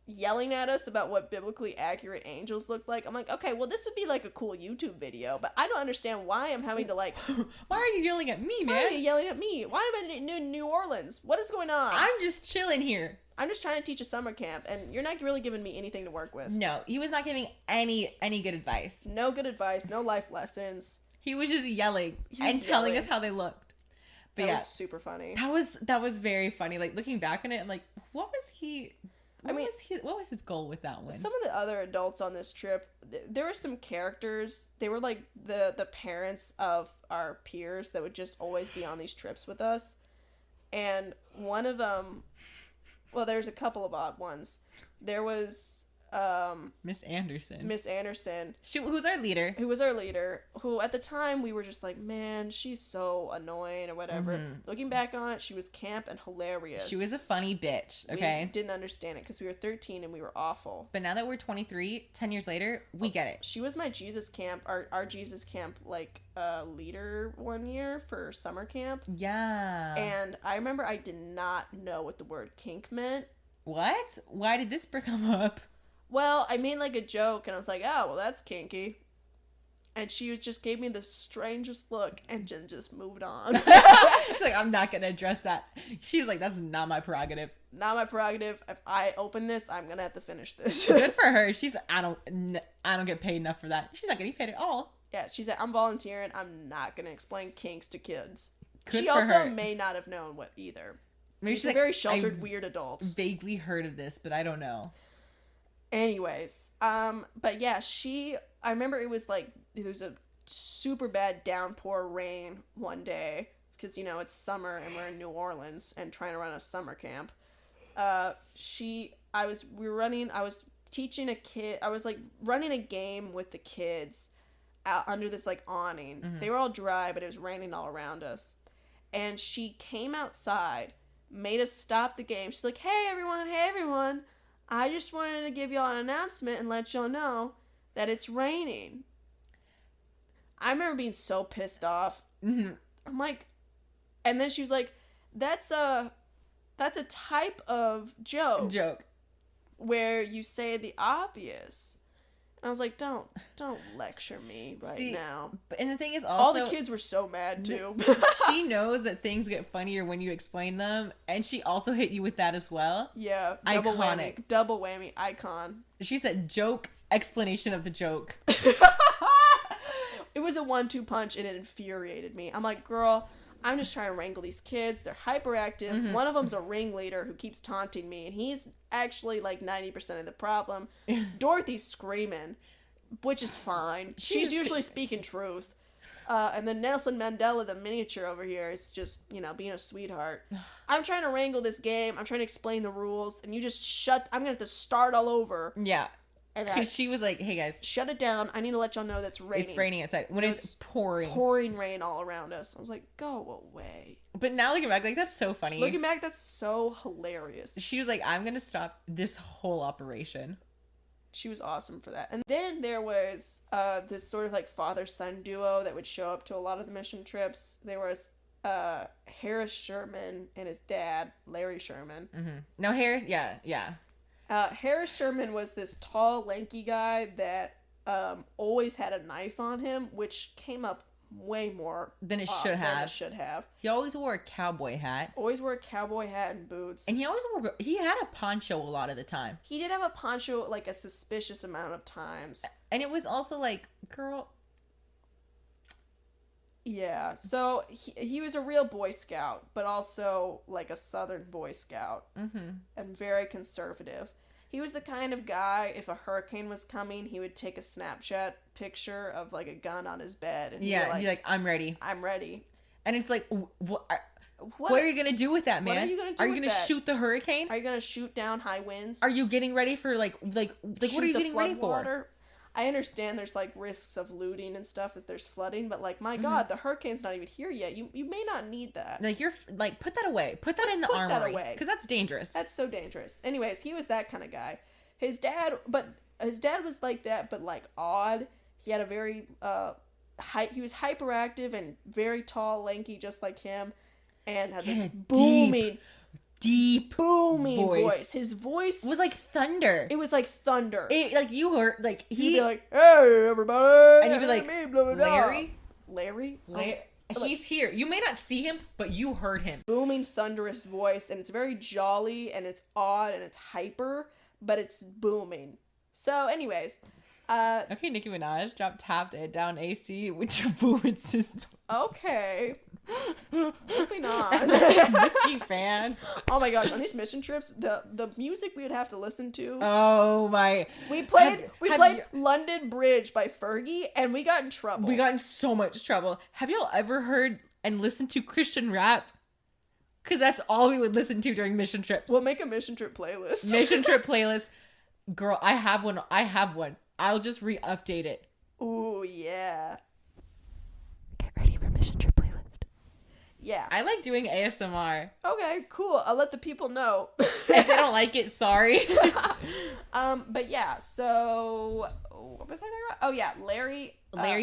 Yelling at us about what biblically accurate angels look like. I'm like, okay, well, this would be like a cool YouTube video, but I don't understand why I'm having to like... Why are you yelling at me, man? Why are you yelling at me? Why am I in New Orleans? What is going on? I'm just chilling here. I'm just trying to teach a summer camp, and you're not really giving me anything to work with. No, he was not giving any good advice. No good advice, no life lessons. He was just yelling telling us how they looked. But that was super funny. That was very funny. Like, looking back on it, I'm like, what was his goal with that one? Some of the other adults on this trip, there were some characters. They were like the parents of our peers that would just always be on these trips with us. And one of them, well, there's a couple of odd ones. There was Miss Anderson. Who was our leader. Who at the time we were just like, man, she's so annoying or whatever. Mm-hmm. Looking back on it, she was camp and hilarious. She was a funny bitch, okay? We didn't understand it because we were 13 and we were awful. But now that we're 23, 10 years later, we get it. She was my Jesus camp, our Jesus camp, like, leader one year for summer camp. Yeah. And I remember I did not know what the word kink meant. what? Why did this come up? Well, I made like a joke and I was like, oh, well, that's kinky. And she just gave me the strangest look and just moved on. It's like, I'm not going to address that. She's like, that's not my prerogative. Not my prerogative. If I open this, I'm going to have to finish this. Good for her. She's like, I don't get paid enough for that. She's not getting paid at all. Yeah, she's like, I'm volunteering. I'm not going to explain kinks to kids. Good she for also her. May not have known what either. Maybe She's she's a very like, sheltered, weird adult. Vaguely heard of this, but I don't know. Anyways, but yeah, I remember it was like, there was a super bad downpour rain one day because, it's summer and we're in New Orleans and trying to run a summer camp. I was teaching a kid, I was like running a game with the kids out under this like awning. Mm-hmm. They were all dry, but it was raining all around us. And she came outside, made us stop the game. She's like, hey everyone, I just wanted to give y'all an announcement and let y'all know that it's raining. I remember being so pissed off. Mm-hmm. I'm like, and then she was like, that's a type of joke where you say the obvious. And I was like, don't lecture me now. And the thing is all also, the kids were so mad too. She knows that things get funnier when you explain them, and she also hit you with that as well. Yeah, iconic, double whammy, icon. She said joke, explanation of the joke. It was a 1-2 punch and it infuriated me. I'm like, girl, I'm just trying to wrangle these kids. They're hyperactive. Mm-hmm. One of them's a ringleader who keeps taunting me, and he's actually like 90% of the problem. Dorothy's screaming, which is fine. She's usually speaking truth. And then Nelson Mandela, the miniature over here, is just, being a sweetheart. I'm trying to wrangle this game. I'm trying to explain the rules, and you just I'm going to have to start all over. Yeah. Because she was like, hey guys, shut it down. I need to let y'all know that's raining. It's raining outside. When it's pouring. Pouring rain all around us. I was like, go away. But now looking back, like, that's so funny. Looking back, that's so hilarious. She was like, I'm going to stop this whole operation. She was awesome for that. And then there was this sort of like father-son duo that would show up to a lot of the mission trips. There was Harris Sherman and his dad, Larry Sherman. Mm-hmm. No, Harris, yeah. Harris Sherman was this tall, lanky guy that always had a knife on him, which came up way more than it should have. He always wore a cowboy hat. Always wore a cowboy hat and boots. And he had a poncho a lot of the time. He did have a poncho like a suspicious amount of times. And it was also like, girl. Yeah, so he was a real Boy Scout, but also like a Southern Boy Scout. Mm-hmm. And very conservative. He was the kind of guy, if a hurricane was coming, he would take a Snapchat picture of like a gun on his bed. And he'd be like, I'm ready. And it's like, what are you going to do with that, man? What are you going to do Are you going to shoot the hurricane? Are you going to shoot down high winds? Are you getting ready for what are you getting ready for? Water? I understand there's like risks of looting and stuff if there's flooding, but like, my God, the hurricane's not even here yet. You may not need that. Like, you're like, put that away. Put that in the armory. Because that's dangerous. That's so dangerous. Anyways, he was that kind of guy. His dad was like that, but like odd. He had a very he was hyperactive and very tall, lanky, just like him, and had this deep booming voice. His voice was like thunder. It was like thunder. It like you heard like he'd be like, "Hey everybody," and you'd be like, me, blah, blah, blah. Larry. He's here. You may not see him, but you heard him. Booming, thunderous voice, and it's very jolly, and it's odd, and it's hyper, but it's booming. So, anyways, okay, Nicki Minaj dropped tapped it down AC with your booming system. Okay. Moving on. Nicki fan. Oh my gosh, on these mission trips, the music we would have to listen to. Oh my. We played London Bridge by Fergie, and we got in trouble. We got in so much trouble. Have y'all ever heard and listened to Christian rap? Because that's all we would listen to during mission trips. We'll make a mission trip playlist. Mission trip playlist. Girl, I have one. I'll just re-update it. Ooh, yeah. Get ready for mission trip playlist. Yeah. I like doing ASMR. Okay, cool. I'll let the people know. If they don't like it, sorry. But yeah, so what was I talking about? Oh yeah, Larry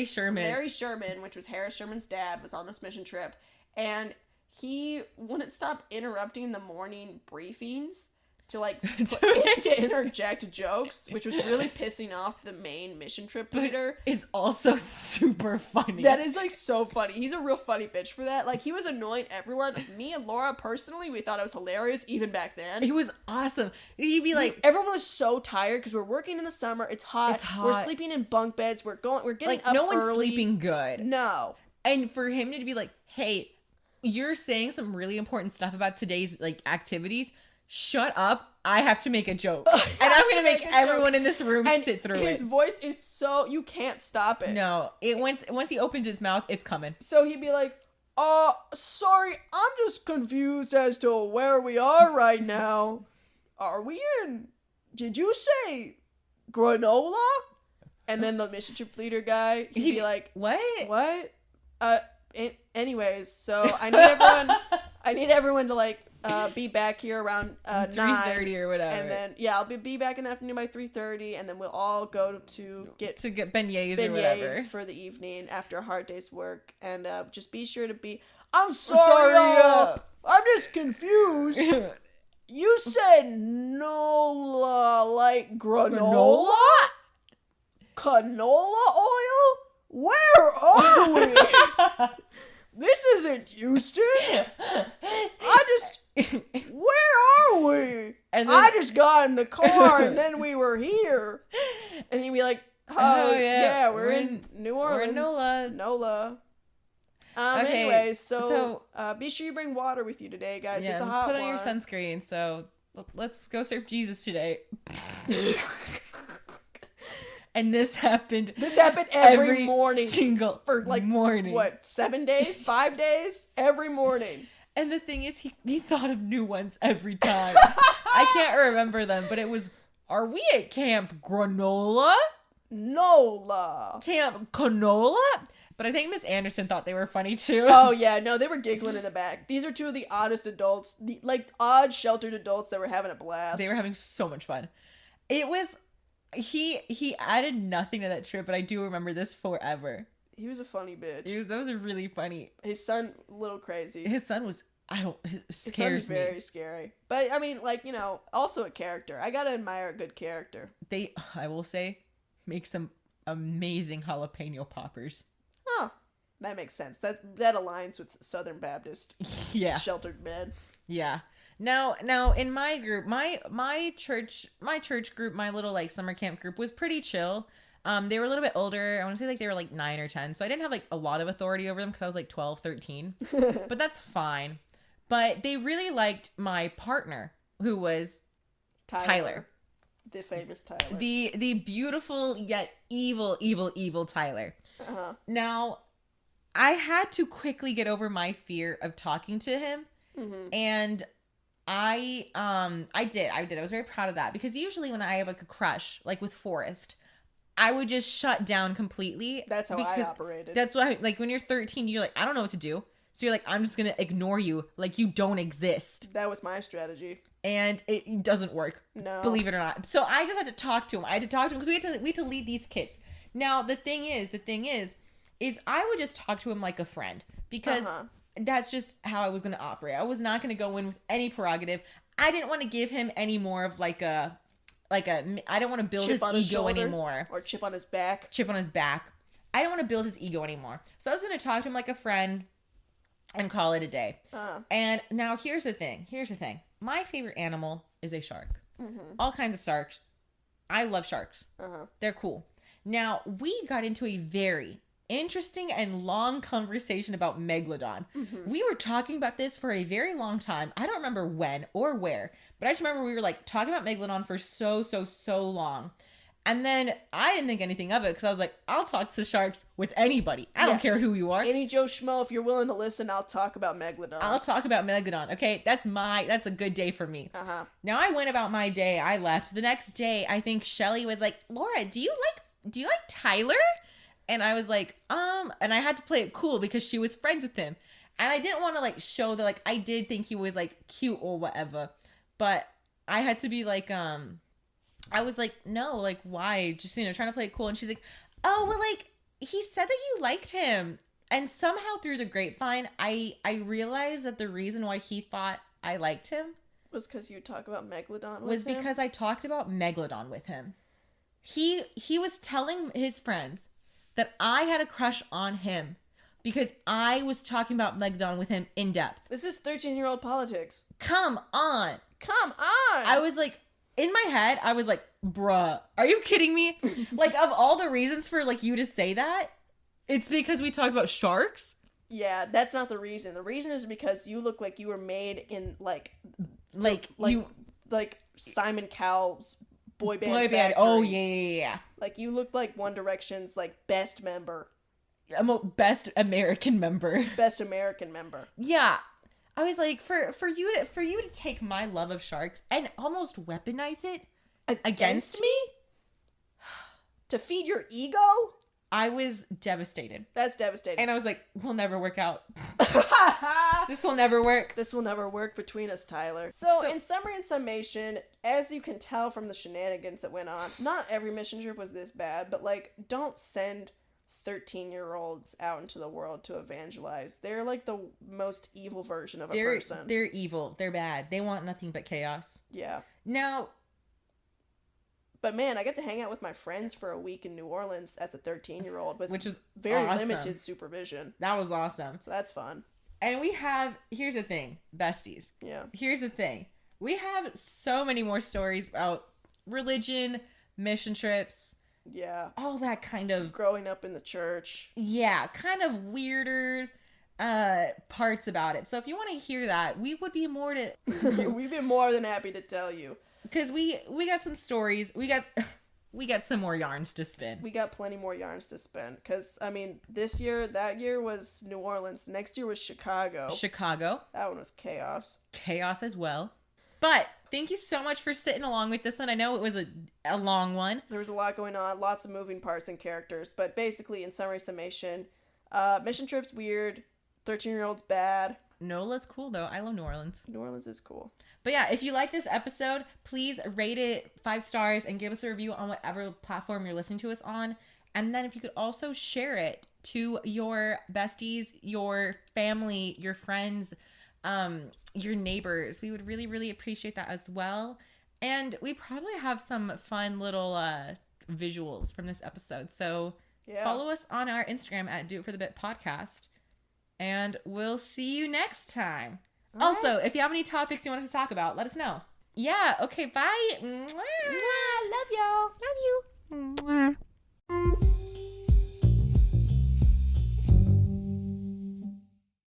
Sherman. Larry Sherman, which was Harris Sherman's dad, was on this mission trip, and he wouldn't stop interrupting the morning briefings to interject jokes, which was really pissing off the main mission trip leader. Is also super funny. That is like so funny. He's a real funny bitch for that. Like he was annoying everyone. Me and Laura personally, we thought it was hilarious even back then. It was awesome. He'd be like, everyone was so tired because we're working in the summer. It's hot. We're sleeping in bunk beds. We're getting like, up no one's early. Sleeping good. No. And for him to be like, hey, you're saying some really important stuff about today's like activities. Shut up. I have to make a joke. And I'm going to make everyone in this room sit through it. His voice is so, you can't stop it. No, once he opens his mouth, it's coming. So he'd be like, sorry, I'm just confused as to where we are right now. Are we in, did you say granola? And then the mission trip leader guy, he'd be like, What? Anyways, so I need everyone to like, be back here around 3:30 or whatever, and then I'll be back in the afternoon by 3:30, and then we'll all go to get beignets or whatever for the evening after a hard day's work, and just be sure to be. I'm sorry, I'm just confused. You said nola like granola, canola oil. Where are we? This isn't Houston. Where are we? And then, I just got in the car and then we were here. And he'd be like, oh yeah, we're in New Orleans. We're in NOLA. Okay, anyways, so be sure you bring water with you today, guys. Yeah, it's a hot one. Put on your sunscreen. So let's go serve Jesus today. And this happened every morning. Single for like morning. What, 7 days? 5 days? Every morning. And the thing is, he thought of new ones every time. I can't remember them, but it was, are we at Camp Granola? NOLA. Camp Canola? But I think Miss Anderson thought they were funny too. Oh yeah, no, they were giggling in the back. These are two of the oddest adults, odd sheltered adults that were having a blast. They were having so much fun. It was... He added nothing to that trip, but I do remember this forever. He was a funny bitch. That was really funny. His son, a little crazy. His son was, scares me. Very scary. But, I mean, also a character. I gotta admire a good character. I will say, make some amazing jalapeno poppers. Huh. That makes sense. That aligns with Southern Baptist. Yeah. Sheltered bed. Yeah. Now in my group, my church group, my little summer camp group was pretty chill. They were a little bit older. I want to say they were 9 or 10. So I didn't have a lot of authority over them because I was 12, 13. But that's fine. But they really liked my partner, who was Tyler. The famous Tyler. The beautiful yet evil Tyler. Uh-huh. Now, I had to quickly get over my fear of talking to him. Mm-hmm. And I did. I was very proud of that, because usually when I have a crush, with Forrest, I would just shut down completely. That's how I operated. That's why, when you're 13, you're I don't know what to do. So you're I'm just going to ignore you you don't exist. That was my strategy. And it doesn't work. No. Believe it or not. So I just had to talk to him. Because we had to lead these kids. Now, the thing is I would just talk to him like a friend, because that's just how I was going to operate. I was not going to go in with any prerogative. I didn't want to give him any more of I don't want to build his ego anymore. Or chip on his back. I don't want to build his ego anymore. So I was going to talk to him like a friend and call it a day. And now here's the thing. My favorite animal is a shark. Mm-hmm. All kinds of sharks. I love sharks. Uh-huh. They're cool. Now, we got into a very interesting and long conversation about Megalodon. Mm-hmm. We were talking about this for a very long time. I don't remember when or where, but I just remember we were talking about Megalodon for so long. And then I didn't think anything of it, because I was I'll talk to sharks with anybody. I don't care who you are. Any Joe Schmo, if you're willing to listen, I'll talk about Megalodon. I'll talk about Megalodon. Okay, that's a good day for me. Uh-huh. Now I went about my day. I left. The next day, I think Shelly was Laura, do you like Tyler? And I was and I had to play it cool because she was friends with him. And I didn't want to show that I did think he was cute or whatever. But I had to be I was no, why? Just, trying to play it cool. And she's oh, well, he said that you liked him. And somehow through the grapevine, I realized that the reason why he thought I liked him Was because you talk about Megalodon with was him? because I talked about Megalodon with him. He was telling his friends that I had a crush on him because I was talking about Megalodon with him in depth. This is 13-year-old politics. Come on. Come on. I was like, in my head, I was like, bruh, are you kidding me? Like, of all the reasons for, like, you to say that, it's because we talked about sharks? Yeah, that's not the reason. The reason is because you look like you were made in, like Simon Cowell's boy band factory. Oh, yeah. Like, you look like One Direction's, like, best member. Best American member. Best American member. Yeah. I was like, for you to take my love of sharks and almost weaponize it against me? To feed your ego? I was devastated. That's devastating. And I was like, we'll never work out. This will never work. This will never work between us, Tyler. So, in summary and summation, as you can tell from the shenanigans that went on, not every mission trip was this bad, but, like, don't send 13-year-olds out into the world to evangelize. They're like the most evil version of a person. They're evil. They're bad. They want nothing but chaos. Yeah. Now, but man, I got to hang out with my friends for a week in New Orleans as a 13-year-old with which is very awesome. limited supervision. That was awesome. So that's fun. And here's the thing, besties. Yeah. Here's the thing. We have so many more stories about religion, mission trips, yeah, all that kind of growing up in the church. Yeah, kind of weirder parts about it. So if you want to hear that, we would be more to we'd be more than happy to tell you, because we got some stories. We got some more yarns to spin. We got plenty more yarns to spin, because I mean, that year was New Orleans. Next year was Chicago. That one was chaos as well. But thank you so much for sitting along with this one. I know it was a long one. There was a lot going on, lots of moving parts and characters. But basically, in summary summation, mission trip's weird, 13-year-old's bad. NOLA's cool, though. I love New Orleans. New Orleans is cool. But yeah, if you like this episode, please rate it 5 stars and give us a review on whatever platform you're listening to us on. And then if you could also share it to your besties, your family, your friends, your neighbors. We would really, really appreciate that as well. And we probably have some fun little visuals from this episode. So follow us on our Instagram at Do It For The Bit Podcast. And we'll see you next time. All also, right. If you have any topics you want us to talk about, let us know. Yeah, okay, bye. Mwah. Mwah, love y'all. Love you. Mwah.